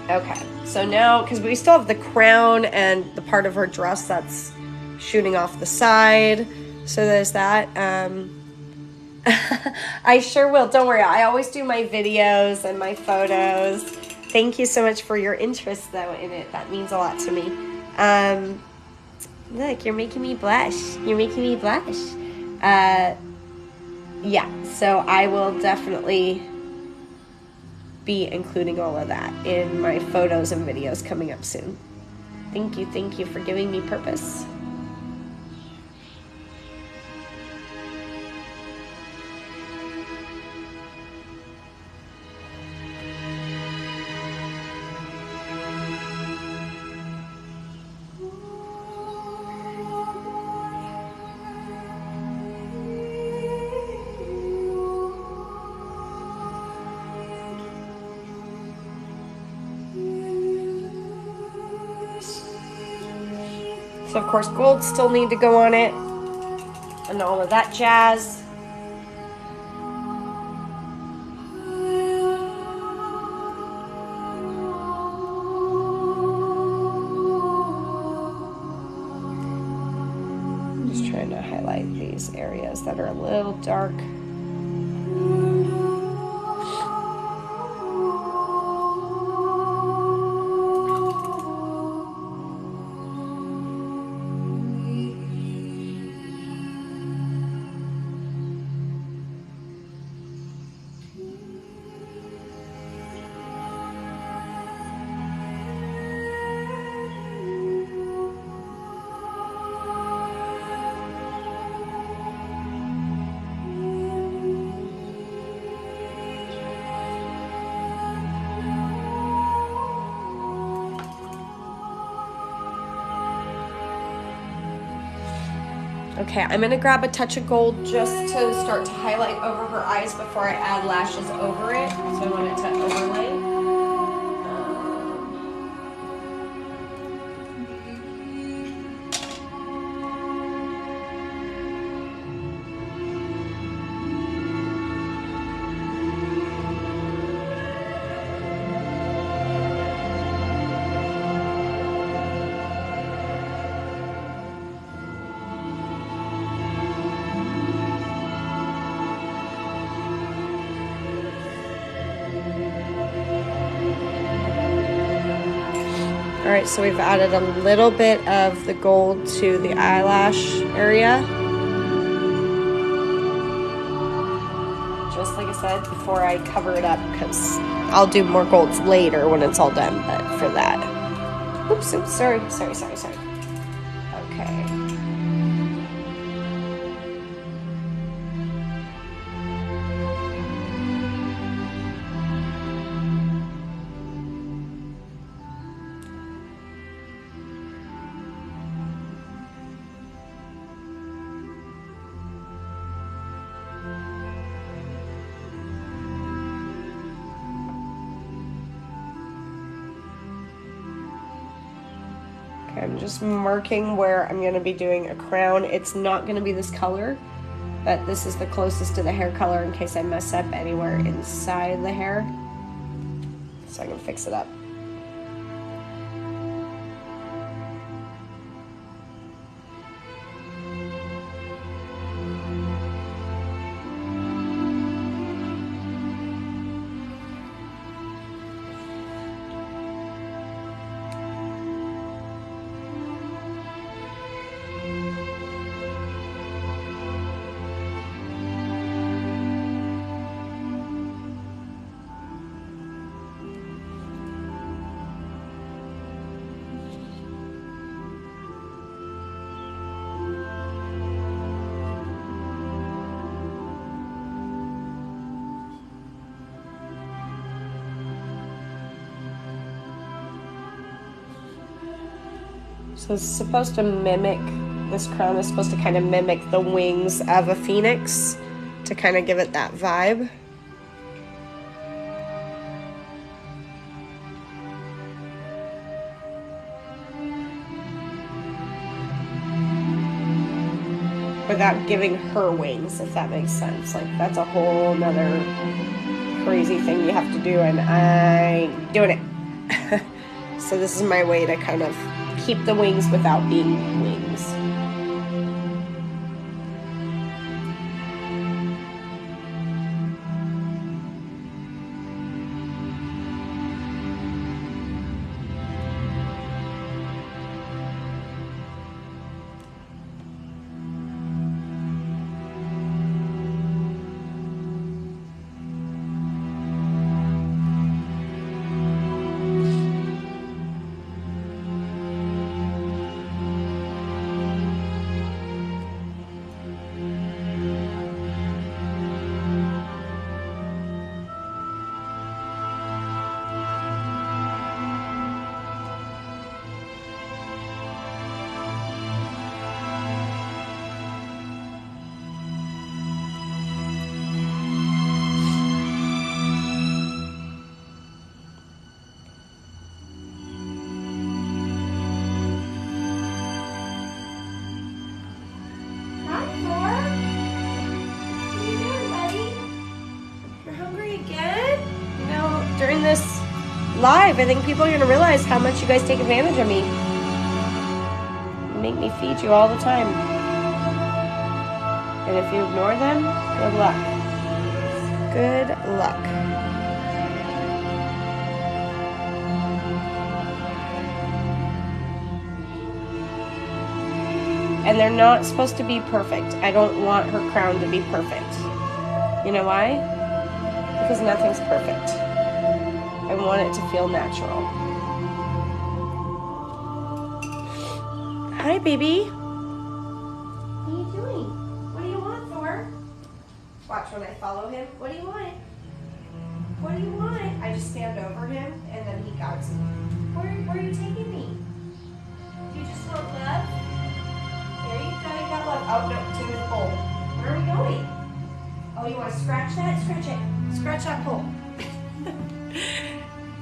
Speaker 1: Okay, so now, because we still have the crown and the part of her dress that's shooting off the side, so there's that. I sure will, don't worry, I always do my videos and my photos. Thank you so much for your interest, though, in it. That means a lot to me. Look, you're making me blush. You're making me blush. Yeah, so I will definitely be including all of that in my photos and videos coming up soon. Thank you for giving me purpose. So of course gold still need to go on it and all of that jazz. I'm just trying to highlight these areas that are a little dark. Okay, I'm gonna grab a touch of gold just to start to highlight over her eyes before I add lashes over it. So I want it to overlay. Alright, so we've added a little bit of the gold to the eyelash area. Just like I said, before I cover it up, because I'll do more golds later when it's all done, but for that. Oops, sorry. Okay. I'm just marking where I'm going to be doing a crown. It's not going to be this color, but this is the closest to the hair color in case I mess up anywhere inside the hair, so I can fix it up. So it's supposed to mimic, this crown is supposed to kind of mimic the wings of a phoenix to kind of give it that vibe. Without giving her wings, if that makes sense. Like, that's a whole nother crazy thing you have to do, and I'm doing it. So this is my way to kind of keep the wings without being wings. During this live, I think people are going to realize how much you guys take advantage of me. You make me feed you all the time. And if you ignore them, good luck. Good luck. And they're not supposed to be perfect. I don't want her crown to be perfect. You know why? Because nothing's perfect. I want it to feel natural. Hi, baby. What are you doing? What do you want, Thor? Watch when I follow him. What do you want? What do you want? I just stand over him, and then he guides me. Where are you taking me? Do you just want love? There you go, you got love. Oh, no, to his bowl. Where are we going? Oh, you want to scratch that? Scratch it. Scratch that pole.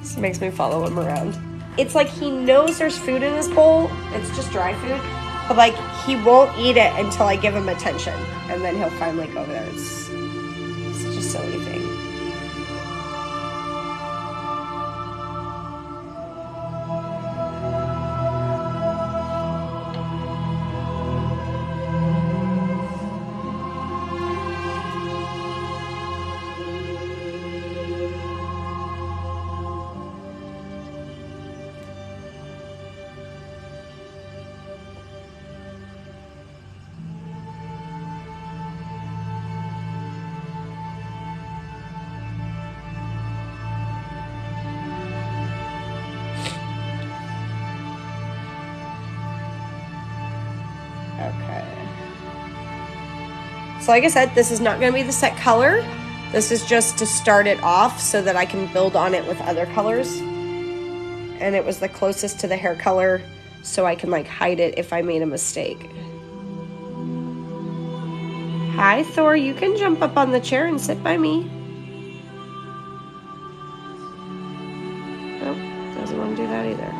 Speaker 1: This makes me follow him around. It's like he knows there's food in his bowl. It's just dry food. But like, he won't eat it until I give him attention. And then he'll finally go there. It's such a silly thing. Okay. So like I said, this is not going to be the set color. This is just to start it off so that I can build on it with other colors. And it was the closest to the hair color so I can like hide it if I made a mistake. Hi, Thor. You can jump up on the chair and sit by me. Nope, doesn't want to do that either.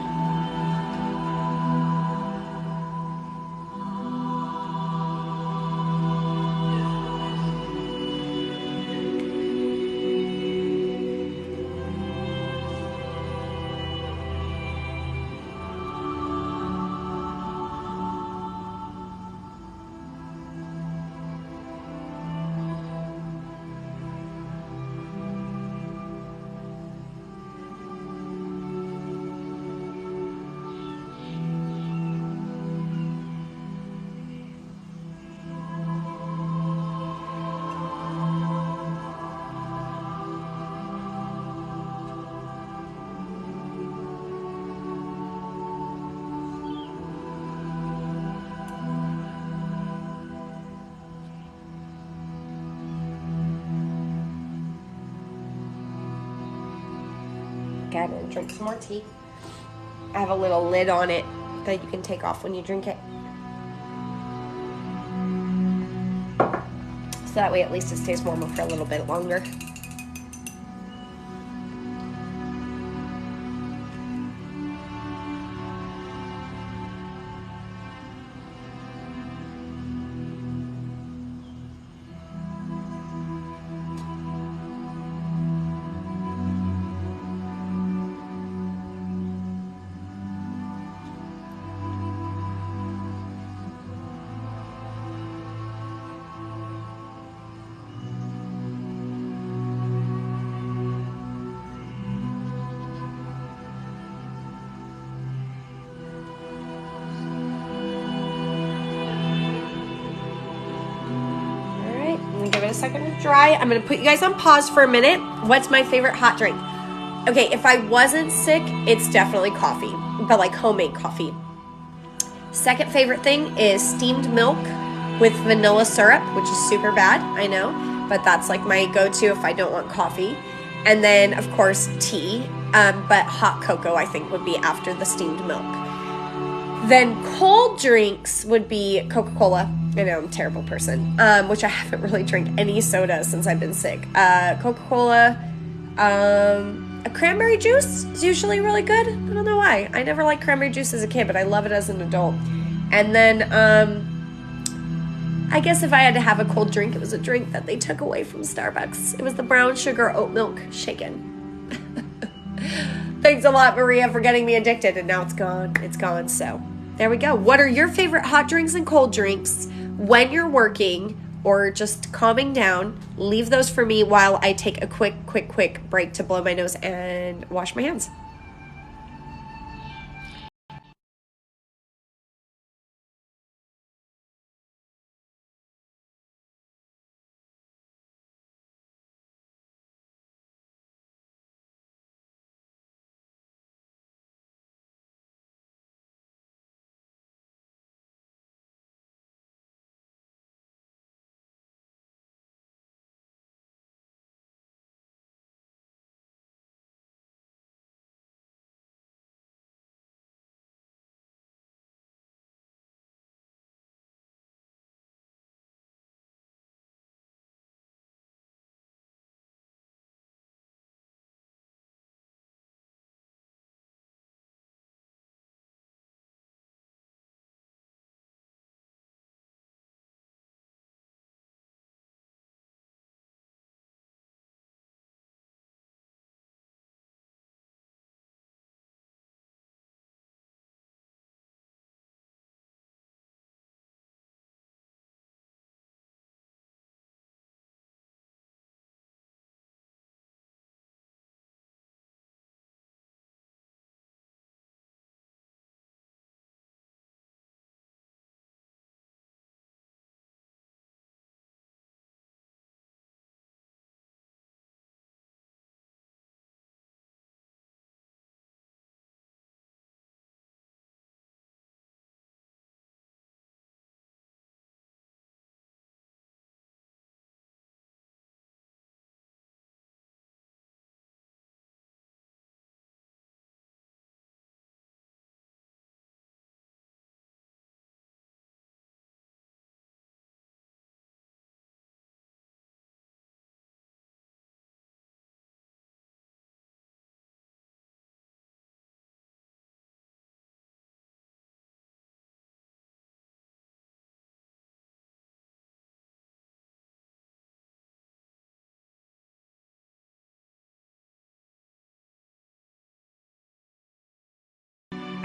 Speaker 1: Okay, I'm gonna drink some more tea. I have a little lid on it that you can take off when you drink it. So that way at least it stays warmer for a little bit longer. Give it a second to dry. I'm gonna put you guys on pause for a minute. What's my favorite hot drink? Okay, if I wasn't sick, it's definitely coffee, but like homemade coffee. Second favorite thing is steamed milk with vanilla syrup, which is super bad, I know, but that's like my go-to if I don't want coffee. And then of course tea, but hot cocoa I think would be after the steamed milk. Then cold drinks would be Coca-Cola. I know I'm a terrible person, which I haven't really drank any soda since I've been sick. Coca-Cola, a cranberry juice is usually really good. I don't know why. I never liked cranberry juice as a kid, but I love it as an adult. And then I guess if I had to have a cold drink, it was a drink that they took away from Starbucks. It was the brown sugar oat milk shaken. Thanks a lot, Maria, for getting me addicted, and now it's gone. It's gone, so there we go. What are your favorite hot drinks and cold drinks when you're working or just calming down? Leave those for me while I take a quick break to blow my nose and wash my hands.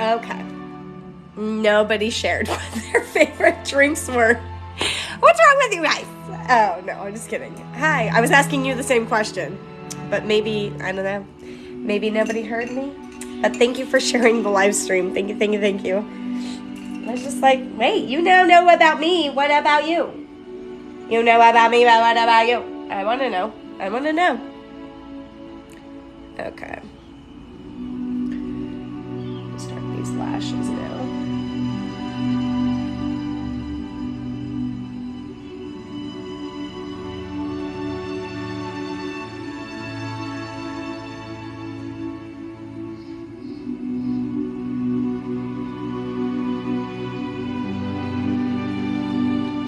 Speaker 1: Okay. Nobody shared what their favorite drinks were. What's wrong with you guys? Oh, no, I'm just kidding. Hi, I was asking you the same question. But maybe, I don't know, maybe nobody heard me. But thank you for sharing the live stream. Thank you, thank you, thank you. I was just like, wait, you now know about me. What about you? You know about me, but what about you? I want to know. I want to know. Okay. Start these lashes now.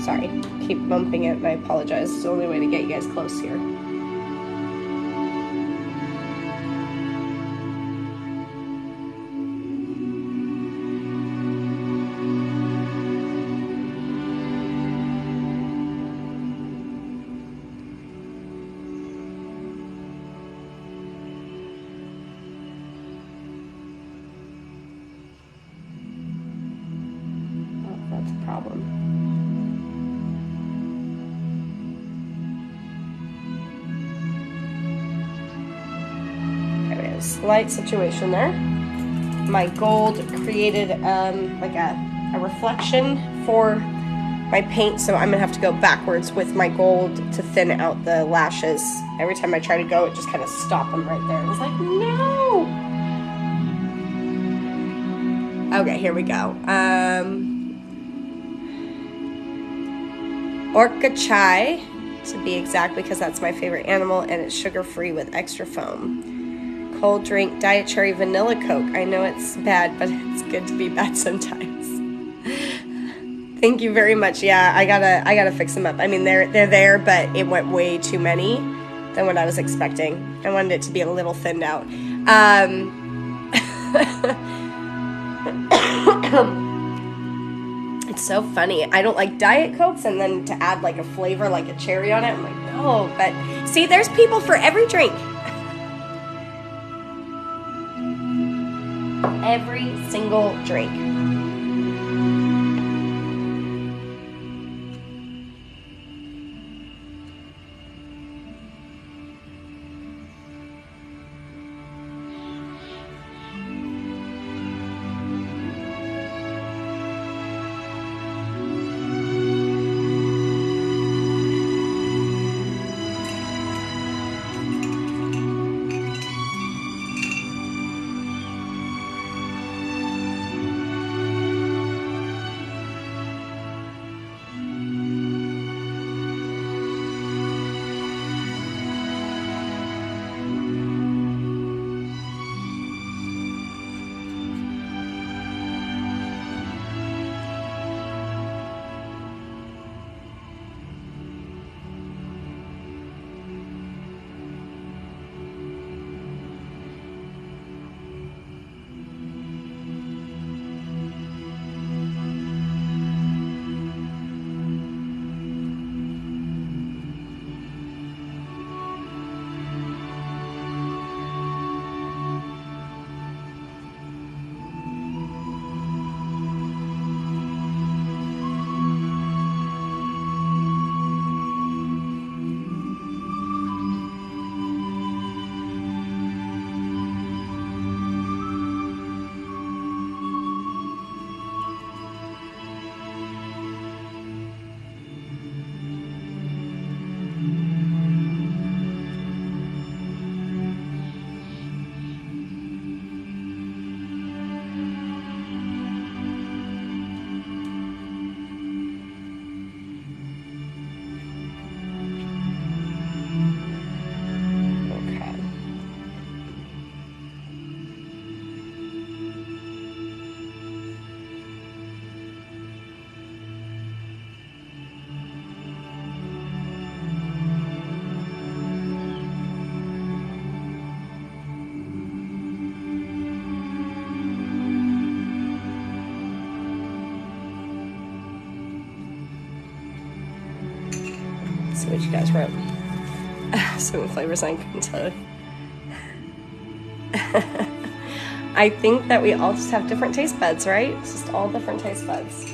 Speaker 1: Sorry, keep bumping it, and I apologize. It's the only way to get you guys close here. Oh, that's a problem. Slight situation there. My gold created like a reflection for my paint, so I'm gonna have to go backwards with my gold to thin out the lashes. Every time I try to go, it just kind of stopped them right there. I was like, no. Okay, here we go. Orca chai, to be exact, because that's my favorite animal, and it's sugar-free with extra foam. Cold drink, diet cherry vanilla Coke. I know it's bad, but it's good to be bad sometimes. Thank you very much. Yeah, I gotta fix them up. I mean, they're there, but it went way too many than what I was expecting. I wanted it to be a little thinned out. It's so funny. I don't like Diet Cokes, and then to add like a flavor like a cherry on it, I'm like, no. But see, there's people for every drink. Every single drink. See what you guys wrote. So many flavors I couldn't tell you. I think that we all just have different taste buds, right? It's just all different taste buds.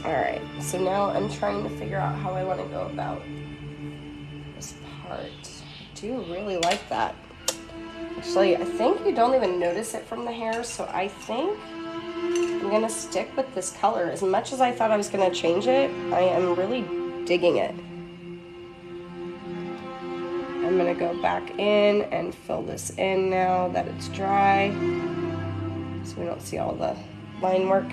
Speaker 1: All right, so now I'm trying to figure out how I want to go about this part. I do really like that. Actually, I think you don't even notice it from the hair, so I think I'm gonna stick with this color. As much as I thought I was gonna change it, I am really digging it. I'm gonna go back in and fill this in now that it's dry, so we don't see all the line work.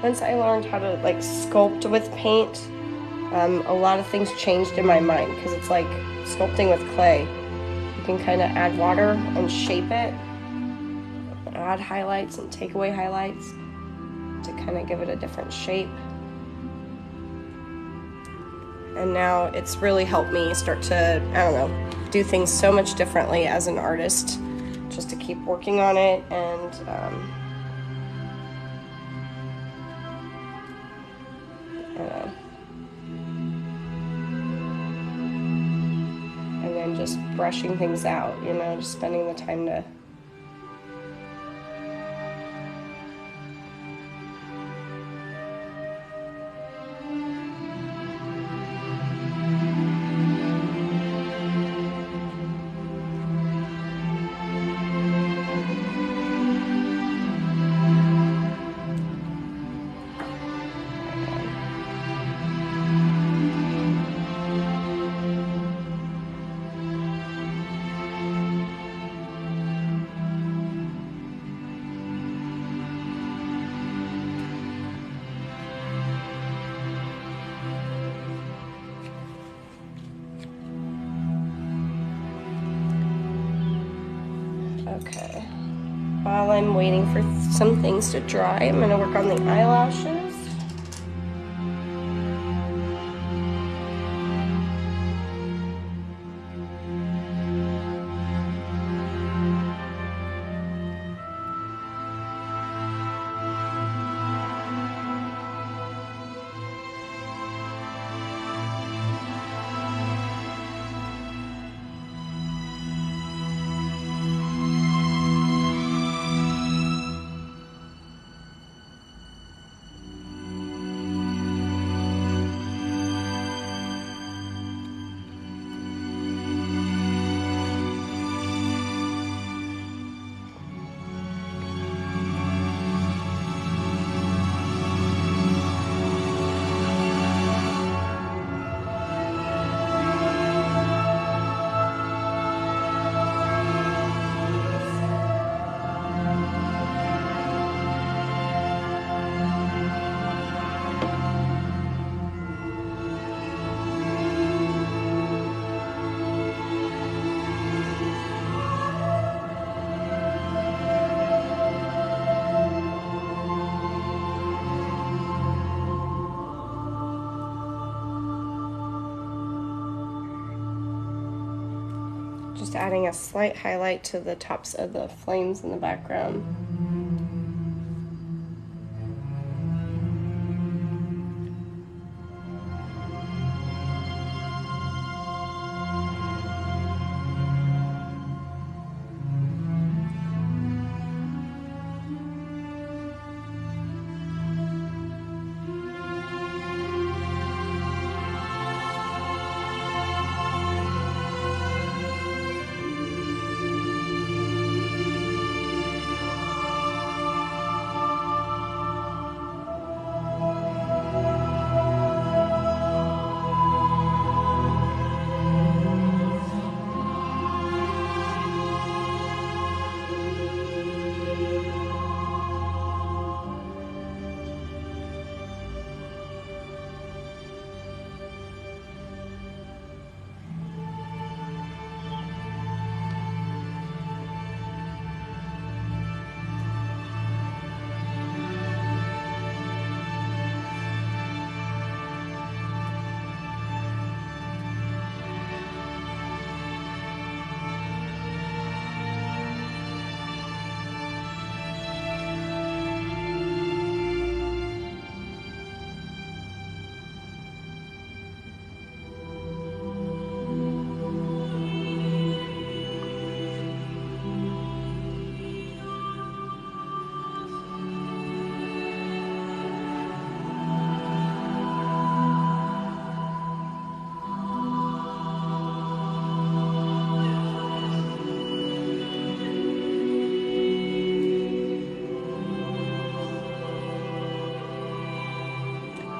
Speaker 1: Once I learned how to like sculpt with paint, a lot of things changed in my mind, because it's like sculpting with clay. You can kind of add water and shape it, add highlights and take away highlights to kind of give it a different shape. And now it's really helped me start to, I don't know, do things so much differently as an artist, just to keep working on it. And and then just brushing things out, you know, just spending the time to While I'm waiting for some things to dry, I'm going to work on the eyelashes. Just adding a slight highlight to the tops of the flames in the background.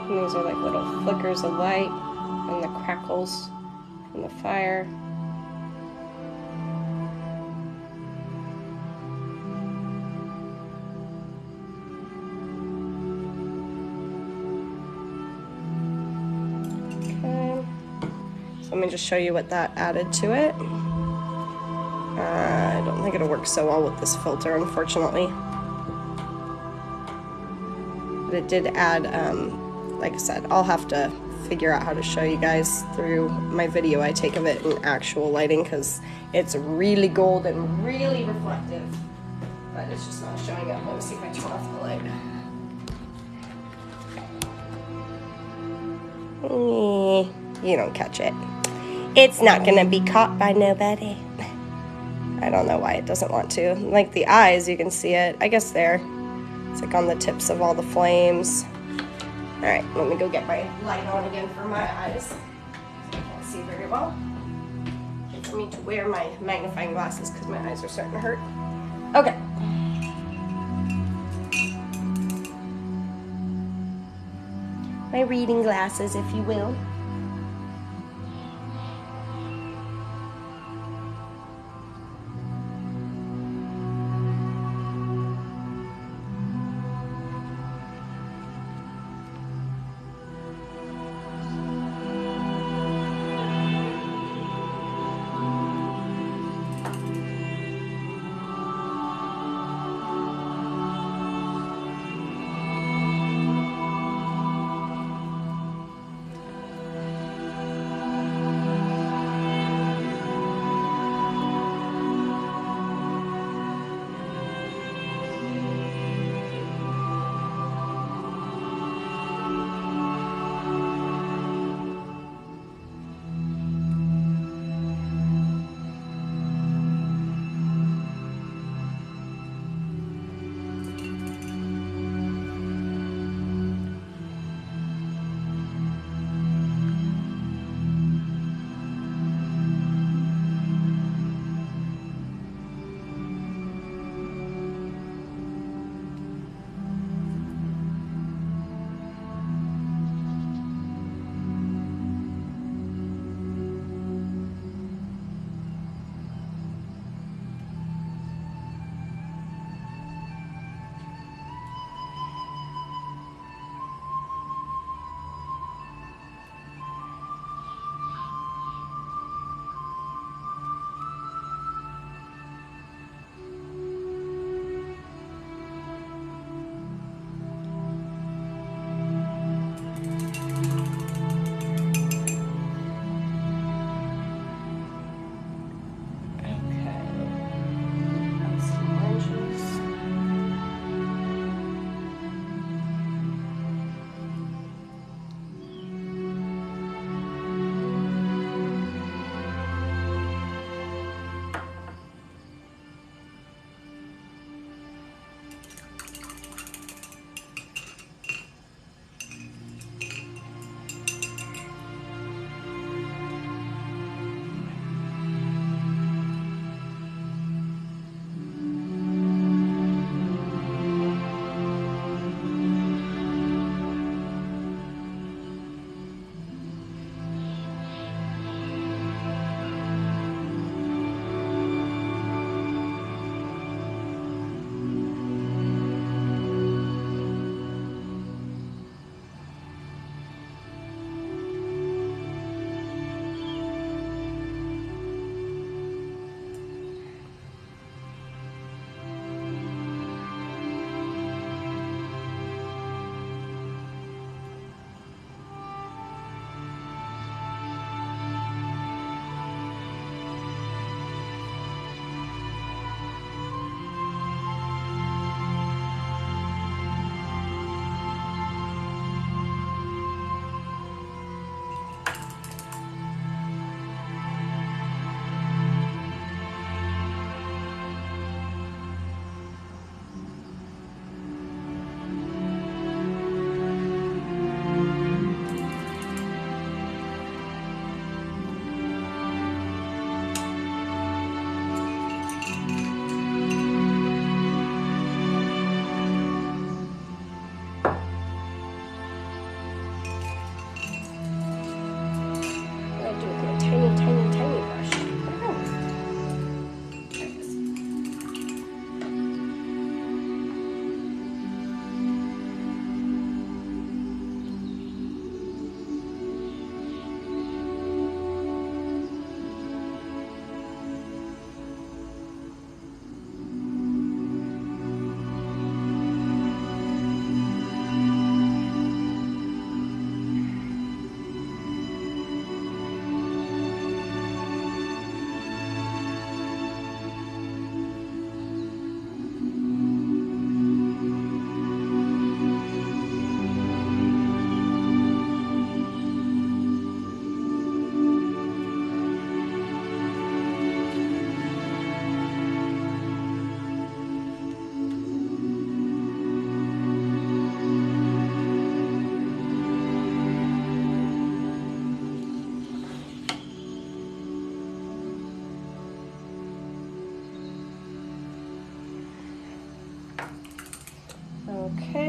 Speaker 1: And these are like little flickers of light and the crackles from the fire. Okay, so let me just show you what that added to it. I don't think it'll work so well with this filter, unfortunately. But it did add, like I said, I'll have to figure out how to show you guys through my video I take of it in actual lighting, because it's really gold and really reflective, but it's just not showing up. Let me see if I turn off the light. You don't catch it. It's not gonna be caught by nobody. I don't know why it doesn't want to. Like the eyes, you can see it. I guess there. It's like on the tips of all the flames. All right, let me go get my light on again for my eyes. I can't see very well. It's for me to wear my magnifying glasses because my eyes are starting to hurt. Okay. My reading glasses, if you will.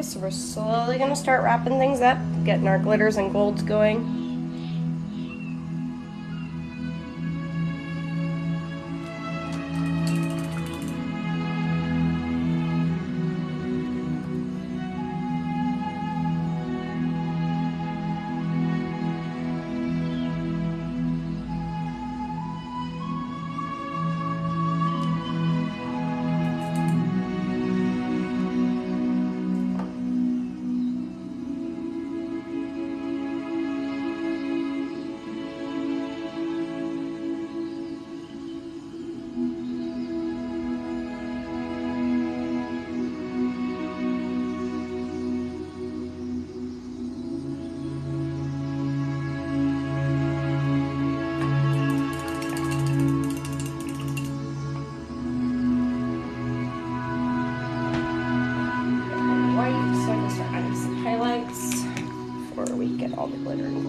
Speaker 1: Okay, so we're slowly gonna start wrapping things up, getting our glitters and golds going. Before we get all the glitter in.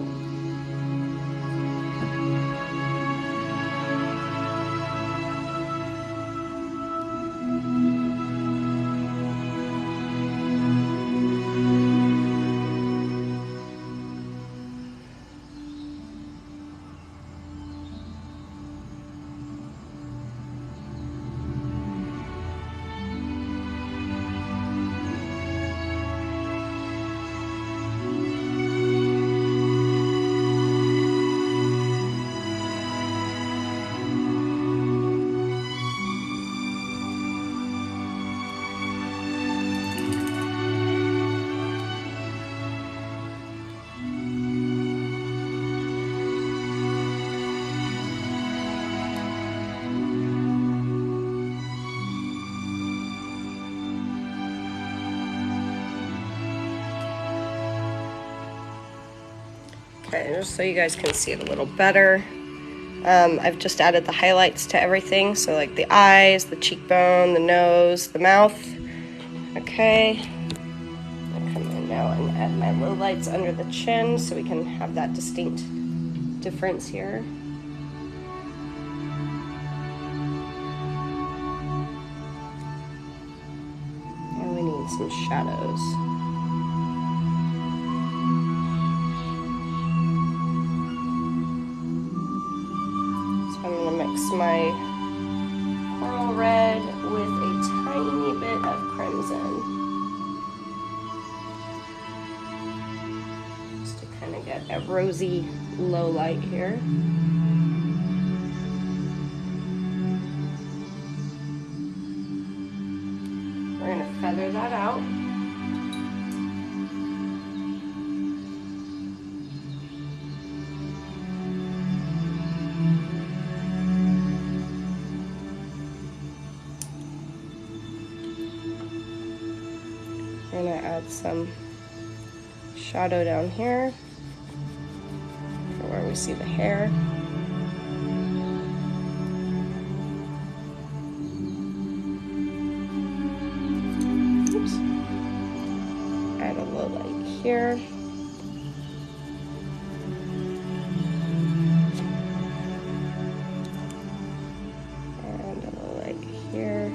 Speaker 1: Okay, just so you guys can see it a little better. I've just added the highlights to everything. So like the eyes, the cheekbone, the nose, the mouth. Okay. I'll come in now and add my lowlights under the chin so we can have that distinct difference here. And we need some shadows. My coral red with a tiny bit of crimson, just to kind of get a rosy low light here. We're going to feather that out. We're going to add some shadow down here for where we see the hair. Oops. Add a low light here. And a low light here.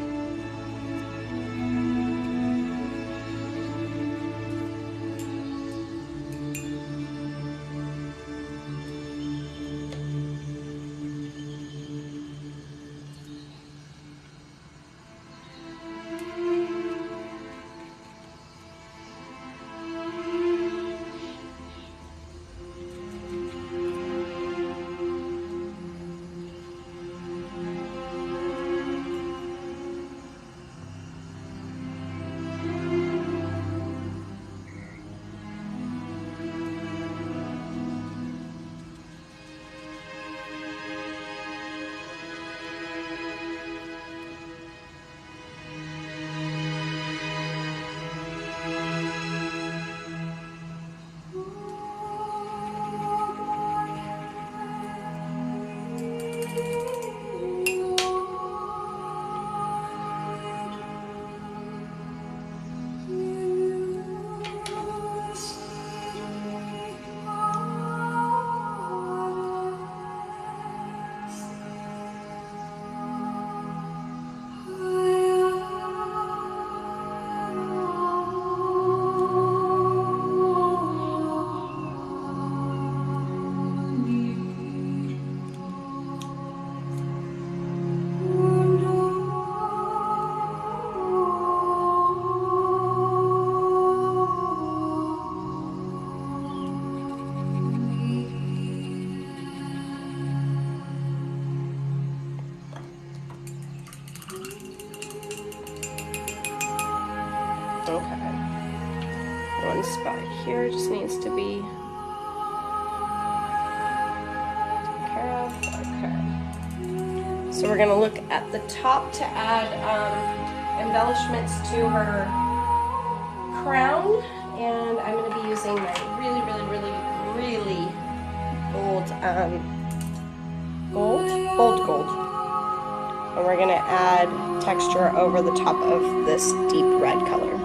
Speaker 1: one spot here just needs to be taken care of. Okay. So we're gonna look at the top to add embellishments to her crown, and I'm gonna be using my really bold gold. And we're gonna add texture over the top of this deep red color.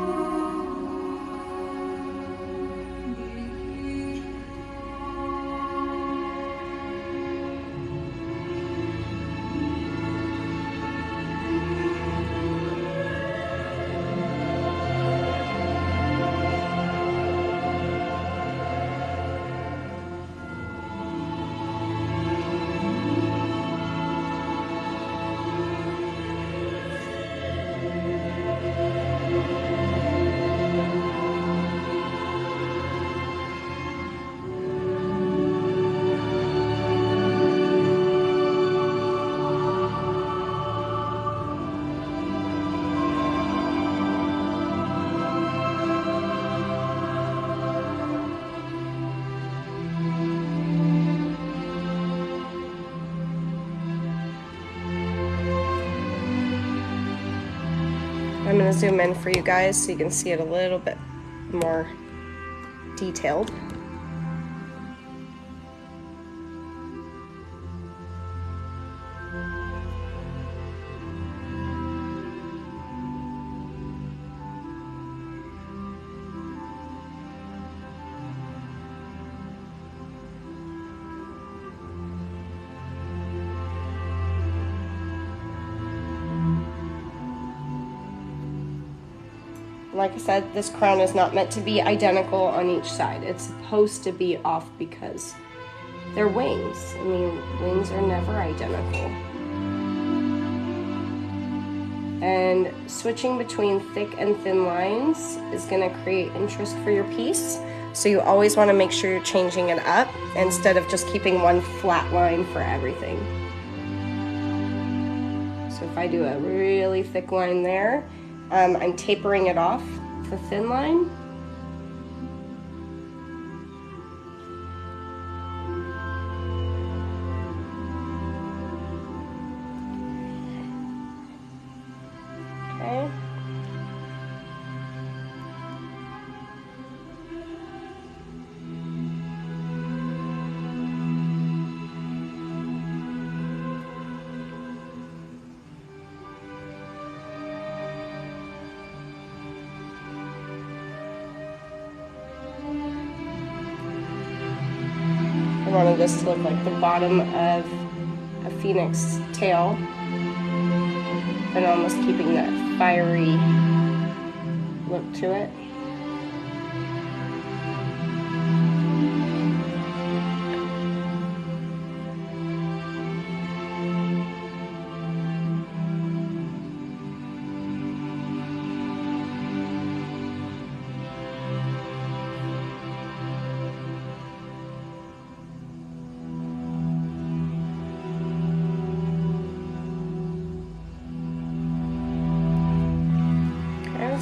Speaker 1: I'm going to zoom in for you guys so you can see it a little bit more detailed. Like I said, this crown is not meant to be identical on each side. It's supposed to be off because they're wings. I mean, wings are never identical. And switching between thick and thin lines is going to create interest for your piece. So you always want to make sure you're changing it up instead of just keeping one flat line for everything. So if I do a really thick line there, I'm tapering it off the thin line. Okay. I wanted this to look like the bottom of a phoenix tail, but almost keeping that fiery look to it.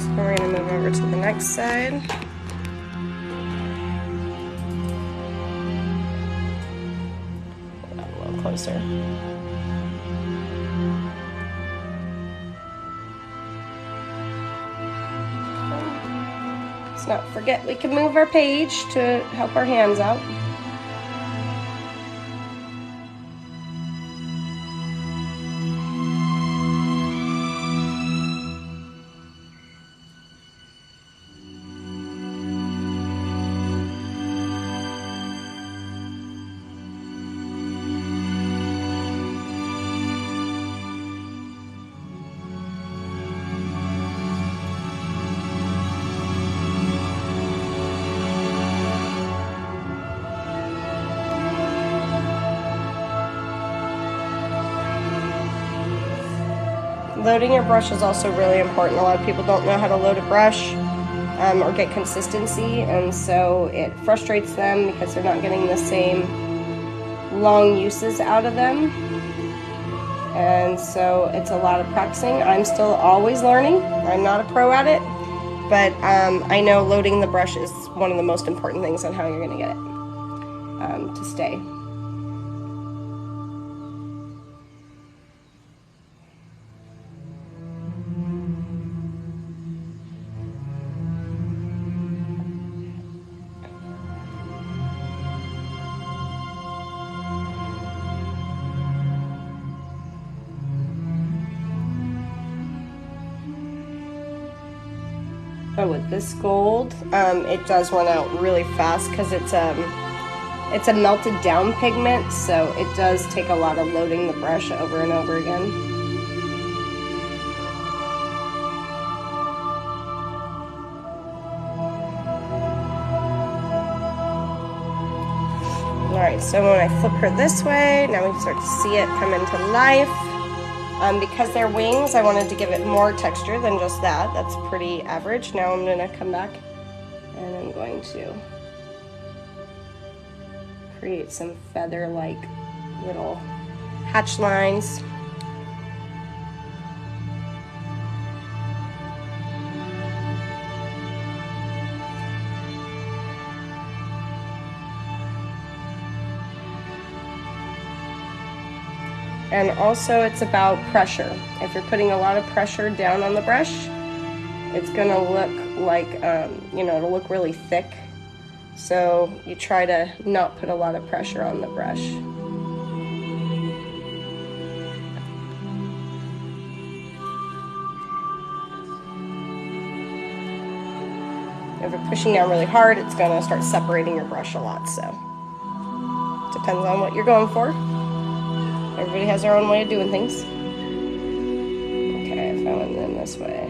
Speaker 1: So we're going to move over to the next side. Pull that a little closer. Let's not forget we can move our page to help our hands out. Loading your brush is also really important. A lot of people don't know how to load a brush or get consistency, and so it frustrates them because they're not getting the same long uses out of them. And so it's a lot of practicing. I'm still always learning. I'm not a pro at it, but I know loading the brush is one of the most important things on how you're going to get it to stay. But with this gold, it does run out really fast because it's a melted down pigment, so it does take a lot of loading the brush over and over again. Alright, so when I flip her this way, now we can start to see it come into life. Because they're wings, I wanted to give it more texture than just that. That's pretty average. Now I'm going to come back and I'm going to create some feather-like little hatch lines. And also it's about pressure. If you're putting a lot of pressure down on the brush, it's gonna look like, you know, it'll look really thick. So you try to not put a lot of pressure on the brush. If you're pushing down really hard, it's gonna start separating your brush a lot, so. Depends on what you're going for. Everybody has their own way of doing things. Okay, if I went in this way.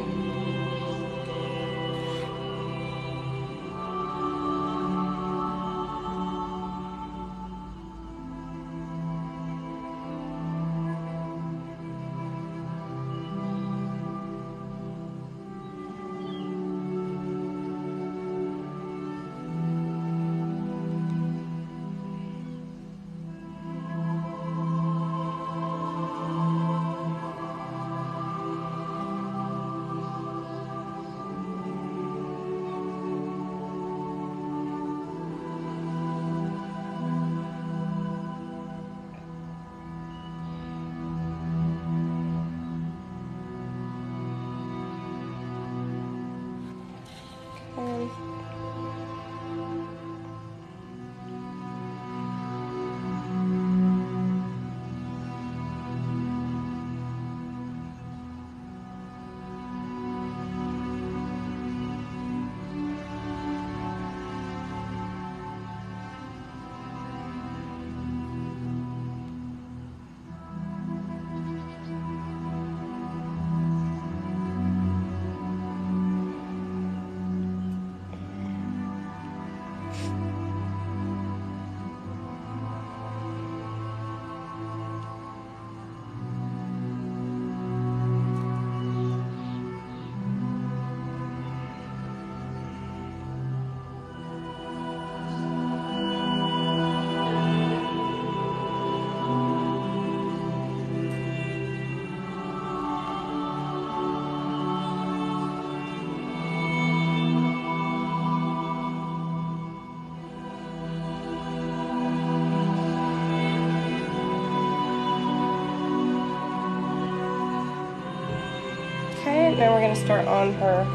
Speaker 1: Now we're going to start on her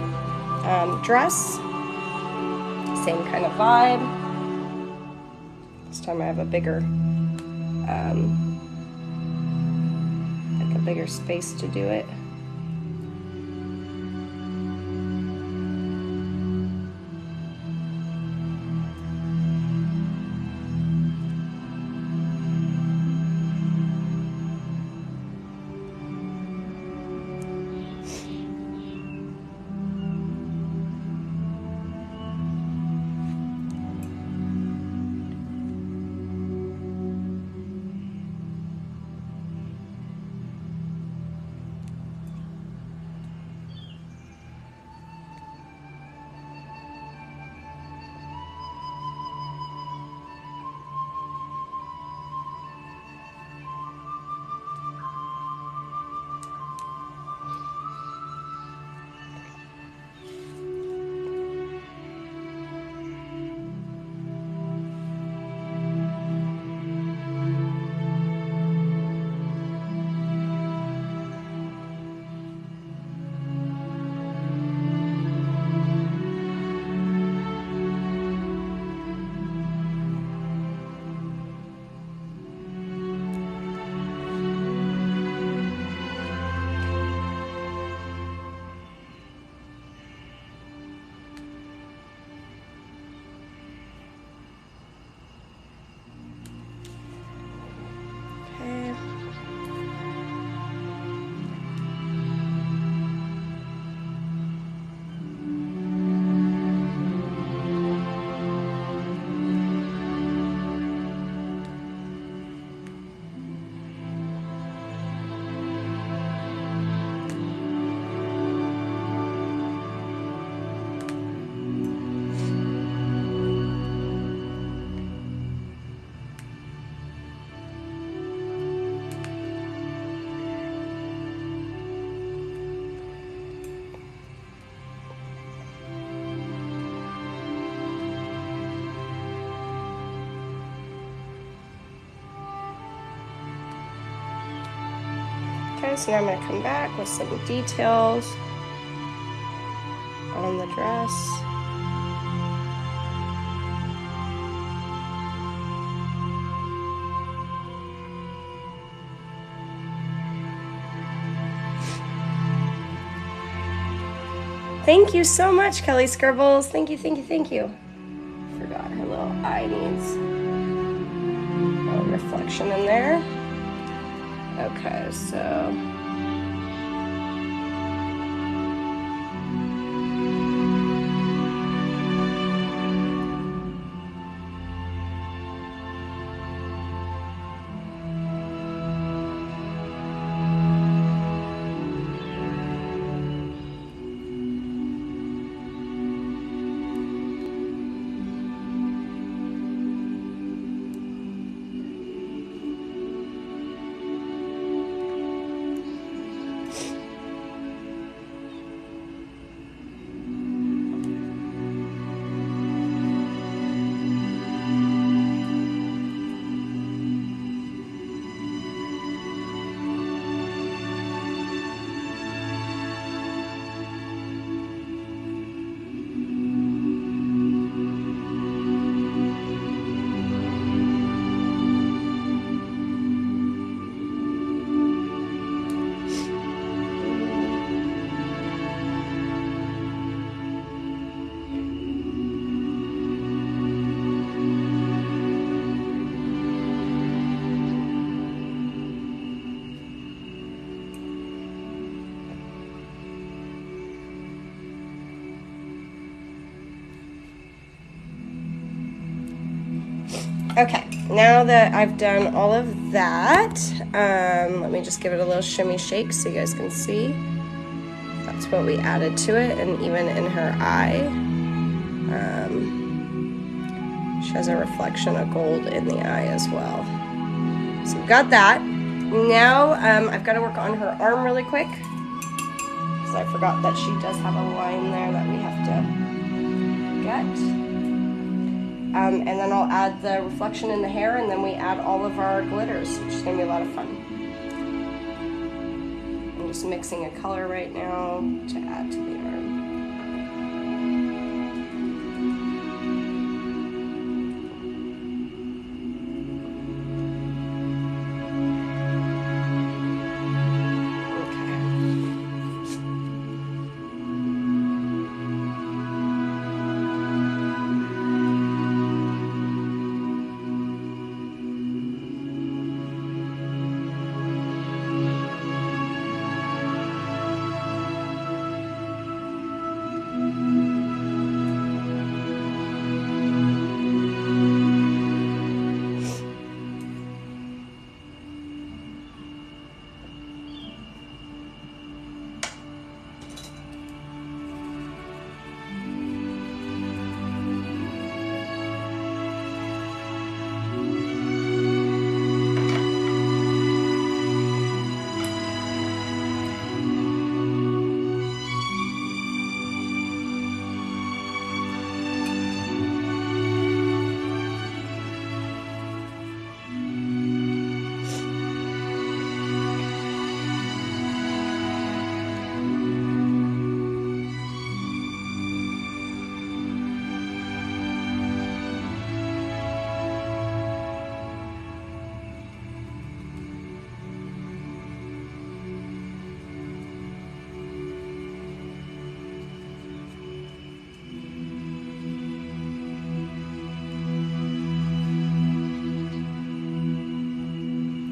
Speaker 1: dress. Same kind of vibe. This time I have a bigger, like a bigger space to do it. so now I'm going to come back with some details on the dress. Thank you so much, Kelly Scribbles. Thank you, thank you, thank you. Forgot her little eye needs a little reflection in there. Okay, so okay, now that I've done all of that, let me just give it a little shimmy shake so you guys can see. That's what we added to it, and even in her eye, she has a reflection of gold in the eye as well. So we've got that. Now I've got to work on her arm really quick, because I forgot that she does have a line there that we have to get. And then I'll add the reflection in the hair, and then we add all of our glitters, which is going to be a lot of fun. I'm just mixing a color right now to add to the arm.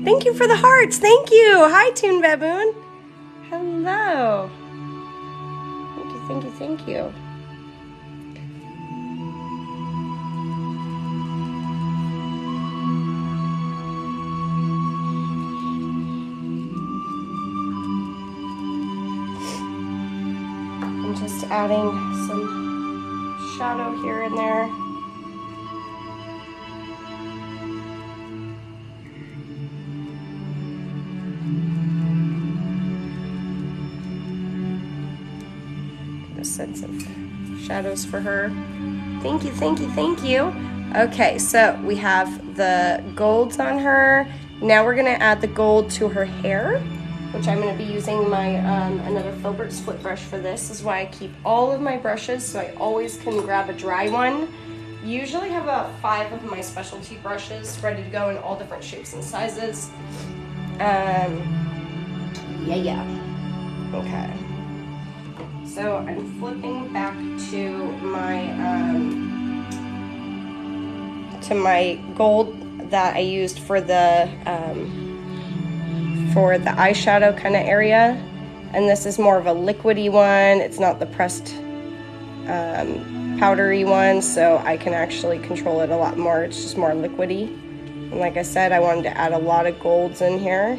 Speaker 1: Thank you for the hearts. Thank you. Hi, Toon Baboon. Hello. Thank you, thank you, thank you. I'm just adding some shadow here and there. Sense of shadows for her. Thank you, thank you, thank you. Okay, so we have the golds on her. Now we're gonna add the gold to her hair. which I'm going to be using my another Filbert split brush for this. This is why I keep all of my brushes, so I always can grab a dry one. Usually have about 5 of my specialty brushes ready to go in all different shapes and sizes. Yeah. Okay. So I'm flipping back to my gold that I used for the eyeshadow kind of area, and this is more of a liquidy one. It's not the pressed powdery one, so I can actually control it a lot more. It's just more liquidy. And like I said, I wanted to add a lot of golds in here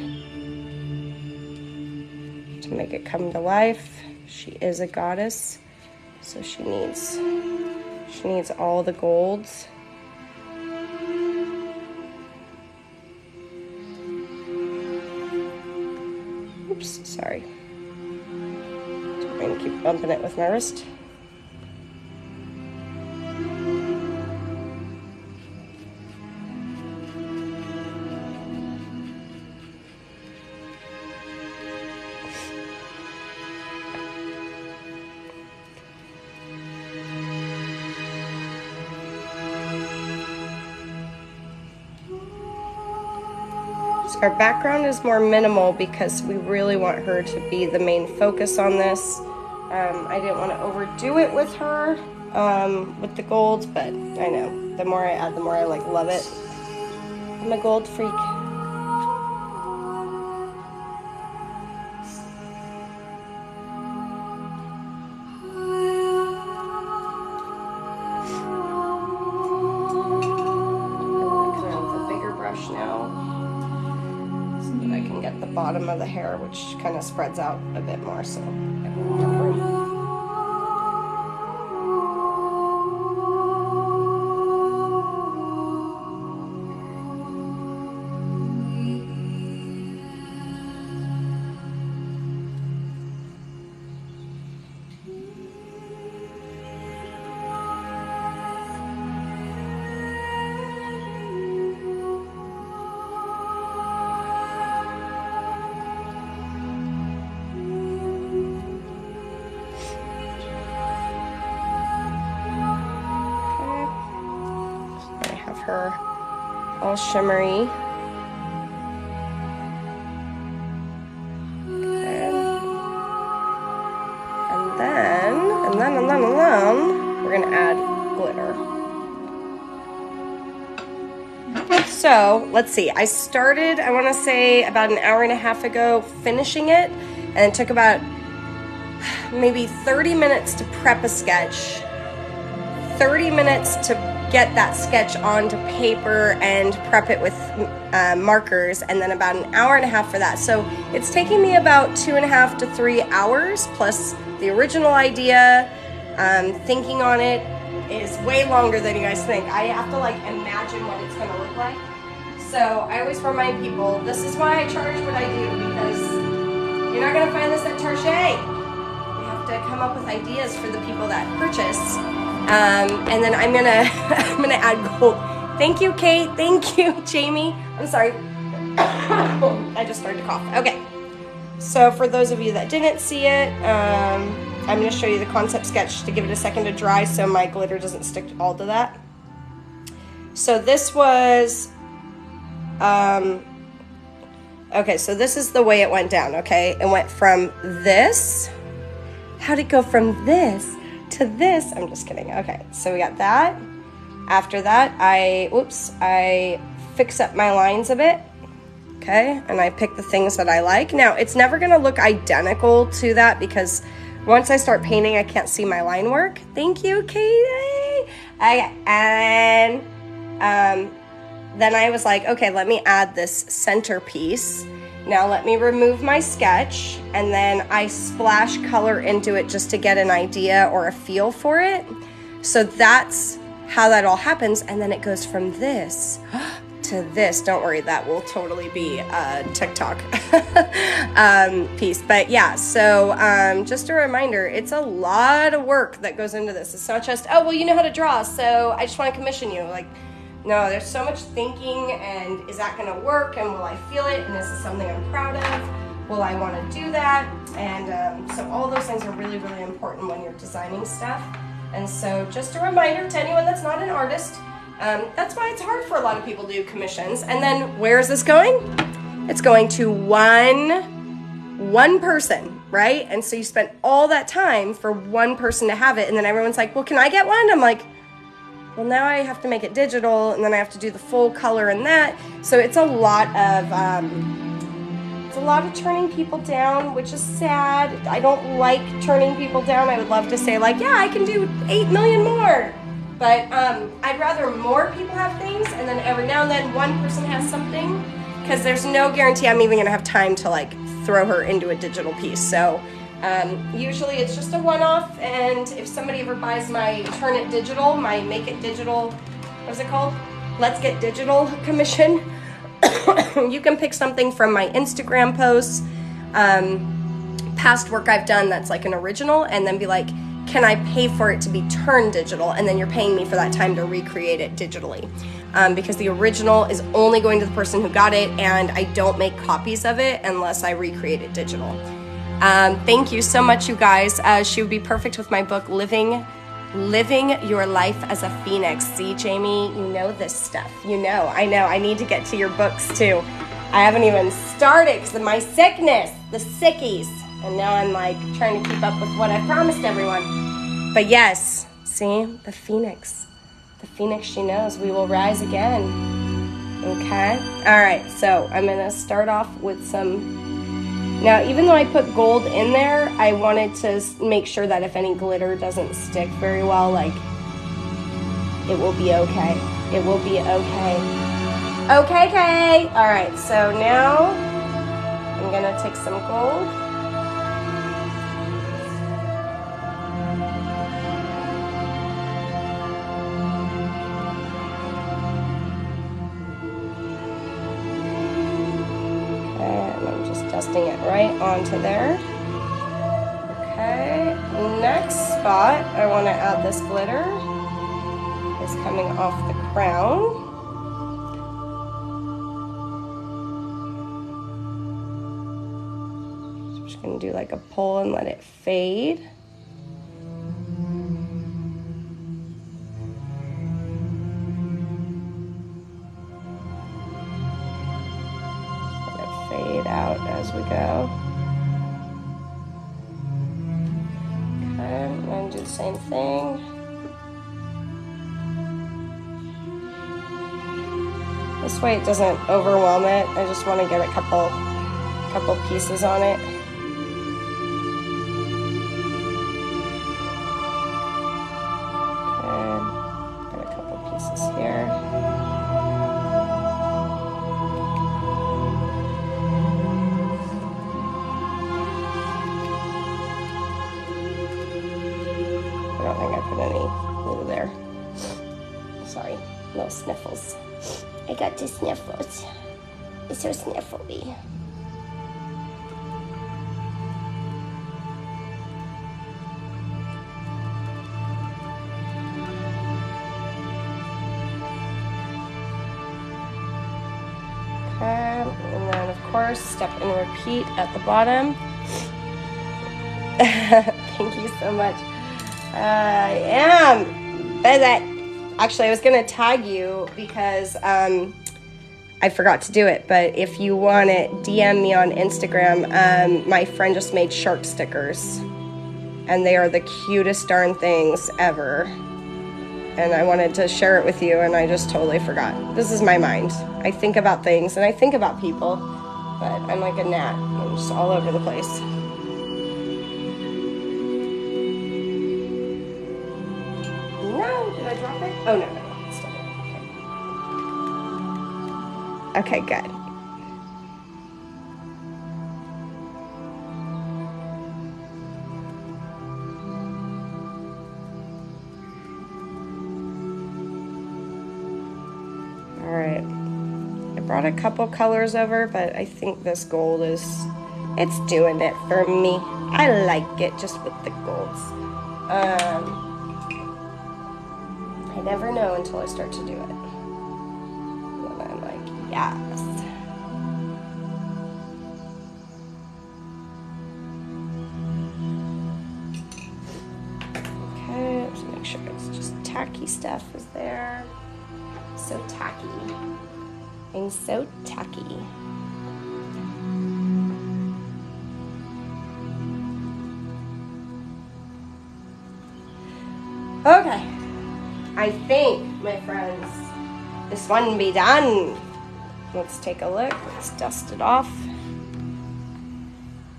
Speaker 1: to make it come to life. She is a goddess, so she needs all the golds. Oops, sorry. I'm going to keep bumping it with my wrist. Our background is more minimal because we really want her to be the main focus on this. I didn't want to overdo it with her, with the golds, but I know the more I add, the more I love it. I'm a gold freak. Bottom of the hair, which kind of spreads out a bit more, so I have room. Her all shimmery. Okay. And then we're gonna add glitter. So let's see, I started, I want to say about an hour and a half ago finishing it, and it took about maybe 30 minutes to prep a sketch, 30 minutes to get that sketch onto paper and prep it with markers, and then about an hour and a half for that. So it's taking me about 2.5 to 3 hours, plus the original idea. Thinking on it is way longer than you guys think. I have to imagine what it's gonna look like. So I always remind people, this is why I charge what I do, because you're not gonna find this at Target. You have to come up with ideas for the people that purchase. And then I'm gonna add gold. Thank you, Kate. Thank you, Jamie. I'm sorry. I just started to cough. Okay. So for those of you that didn't see it, I'm gonna show you the concept sketch to give it a second to dry so my glitter doesn't stick all to that. So this was, okay, so this is the way it went down, okay? It went from this. How'd it go from this to this? I'm just kidding. Okay, so we got that. After that, I fix up my lines a bit, okay? And I pick the things that I like. Now, it's never gonna look identical to that because once I start painting, I can't see my line work. Thank you, Katie. And then I was like, okay, let me add this centerpiece. Now let me remove my sketch, and then I splash color into it just to get an idea or a feel for it. So that's how that all happens, and then it goes from this to this. Don't worry, that will totally be a TikTok piece. But yeah, so just a reminder, it's a lot of work that goes into this. It's not just, oh, well, you know how to draw, so I just want to commission you. Like, no, there's so much thinking, and is that going to work, and will I feel it, and this is something I'm proud of. will I want to do that? And so all those things are really, really important when you're designing stuff. And so just a reminder to anyone that's not an artist, that's why it's hard for a lot of people to do commissions. And then where is this going? It's going to one person, right? And so you spent all that time for one person to have it, and then everyone's like, well, can I get one? I'm like, well, now I have to make it digital, and then I have to do the full color and that. So it's a lot of turning people down, which is sad. I don't like turning people down. I would love to say like, yeah, I can do 8 million more. But I'd rather more people have things, and then every now and then one person has something, because there's no guarantee I'm even gonna have time to like throw her into a digital piece. So usually it's just a one-off, and if somebody ever buys my Turn It Digital, my Make It Digital, what's it called? Let's Get Digital commission, you can pick something from my Instagram posts, past work I've done that's like an original, and then be like, can I pay for it to be turned digital? And then you're paying me for that time to recreate it digitally. Because the original is only going to the person who got it, and I don't make copies of it unless I recreate it digital. Thank you so much, you guys. She would be perfect with my book, Living Your Life as a Phoenix. See, Jamie, you know this stuff. You know, I need to get to your books too. I haven't even started because of my sickness, the sickies. And now I'm like trying to keep up with what I promised everyone. But yes, see, the Phoenix. The Phoenix, she knows we will rise again. Okay? All right, so I'm going to start off with some. Now, even though I put gold in there, I wanted to make sure that if any glitter doesn't stick very well, like, it will be okay. It will be okay. Okay, Kay. All right, so now I'm going to take some gold. Dusting it right onto there. Okay, next spot I want to add this glitter is coming off the crown. So I'm just going to do like a pull and let it fade. Out as we go. Okay, I'm going to do the same thing. This way it doesn't overwhelm it. I just want to get a couple pieces on it. Okay, got a couple pieces here. Little sniffles. I got the sniffles. It's so sniffly. Okay, and then of course, step and repeat at the bottom. Thank you so much. I am busy. Actually, I was going to tag you because I forgot to do it. But if you want it, DM me on Instagram. My friend just made shark stickers. And they are the cutest darn things ever. And I wanted to share it with you, and I just totally forgot. This is my mind. I think about things, and I think about people. But I'm like a gnat. I'm just all over the place. Did I drop it? Oh, no. It's still there. Okay, good. All right. I brought a couple colors over, but I think this gold it's doing it for me. I like it just with the golds. I never know until I start to do it. And I'm like, yes. tacky stuff is there. So tacky. I'm so tacky. Okay. I think, my friends, this one be done. Let's take a look. Let's dust it off.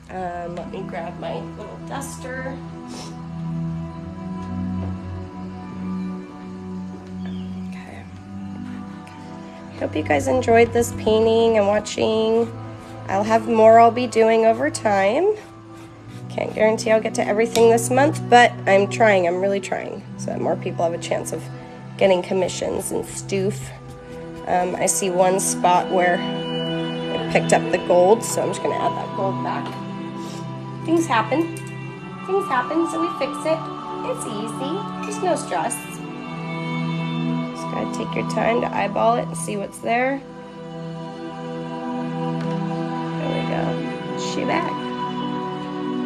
Speaker 1: Let me grab my little duster. Okay. I hope you guys enjoyed this painting and watching. I'll have more I'll be doing over time. Can't guarantee I'll get to everything this month, but I'm trying. I'm really trying so that more people have a chance of getting commissions and stoof. I see one spot where I picked up the gold, so I'm just going to add that gold back. Things happen. Things happen, so we fix it. It's easy. There's no stress. Just got to take your time to eyeball it and see what's there. There we go. She back.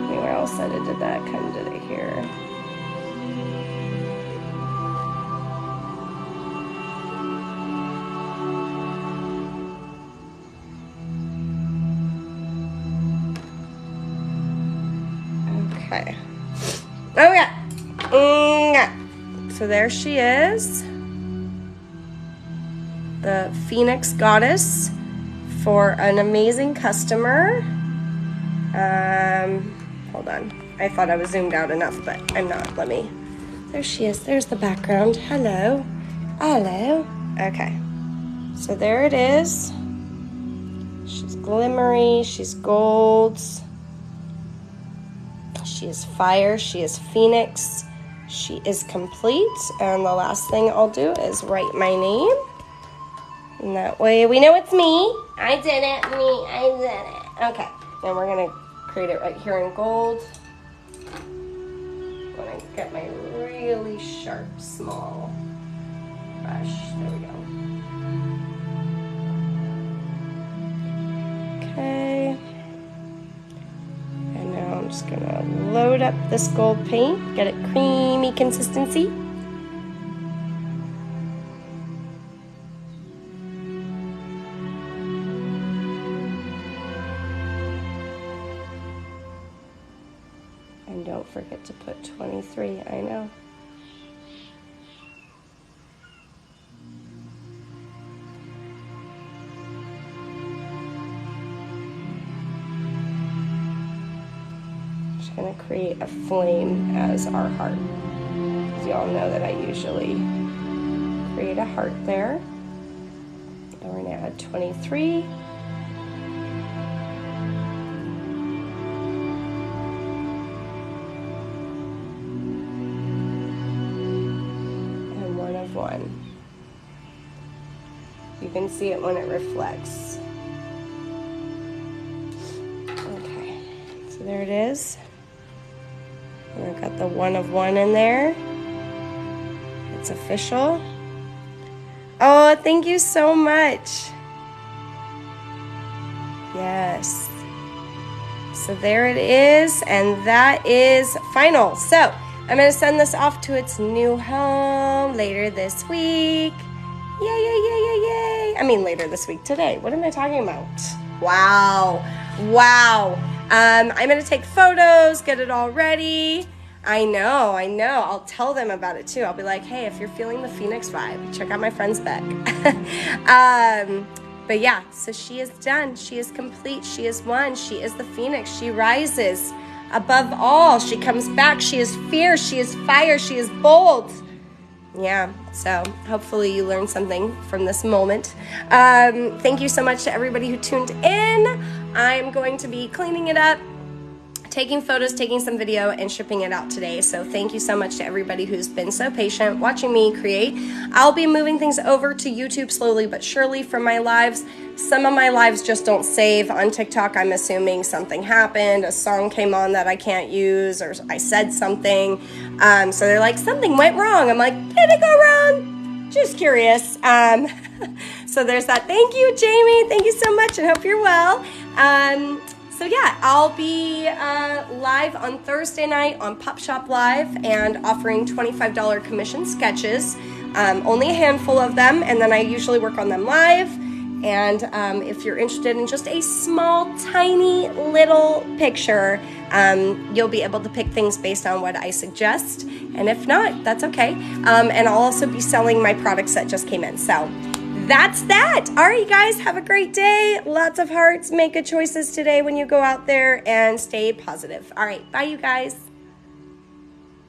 Speaker 1: Anywhere else that I did that, kind of did it here. Okay. Oh yeah. So there she is. The Phoenix Goddess for an amazing customer. Hold on. I thought I was zoomed out enough, but I'm not. Let me. There she is. There's the background. Hello. Hello. Okay. So there it is. She's glimmery. She's golds. She is fire, she is Phoenix, she is complete, and the last thing I'll do is write my name, and that way we know it's me. I did it, I did it. Okay, and we're gonna create it right here in gold. I'm gonna get my really sharp, small brush, there we go. Okay. I'm just gonna load up this gold paint, get it creamy consistency. And don't forget to put 23, I know. Going to create a flame as our heart. Because you all know that I usually create a heart there. And we're going to add 23. And 1 of 1. You can see it when it reflects. Okay, so there it is. And I've got the 1 of 1 in there. It's official. Oh, thank you so much. Yes. So there it is, and that is final. So I'm going to send this off to its new home later this week. Yay, yay, yay, yay, yay. I mean, later this week, today. What am I talking about? Wow. Wow. I'm going to take photos, get it all ready. I know. I'll tell them about it too. I'll be like, hey, if you're feeling the Phoenix vibe, check out my friend's Beck. But yeah, so she is done. She is complete. She is one. She is the Phoenix. She rises above all. She comes back. She is fierce. She is fire. She is bold. Yeah, so hopefully you learned something from this moment. Thank you so much to everybody who tuned in. I'm going to be cleaning it up, taking photos, taking some video, and shipping it out today. So thank you so much to everybody who's been so patient watching me create. I'll be moving things over to YouTube slowly but surely for my lives. Some of my lives just don't save on TikTok. I'm assuming something happened, a song came on that I can't use, or I said something. So they're like, something went wrong. I'm like, did it go wrong? Just curious. So there's that. Thank you, Jamie. Thank you so much, and hope you're well. So yeah, I'll be live on Thursday night on Pop Shop Live and offering $25 commission sketches. Only a handful of them, and then I usually work on them live. And if you're interested in just a small, tiny little picture, you'll be able to pick things based on what I suggest. And if not, that's okay. And I'll also be selling my products that just came in. So that's that. All right, you guys, have a great day. Lots of hearts. Make good choices today when you go out there and stay positive. All right, bye, you guys.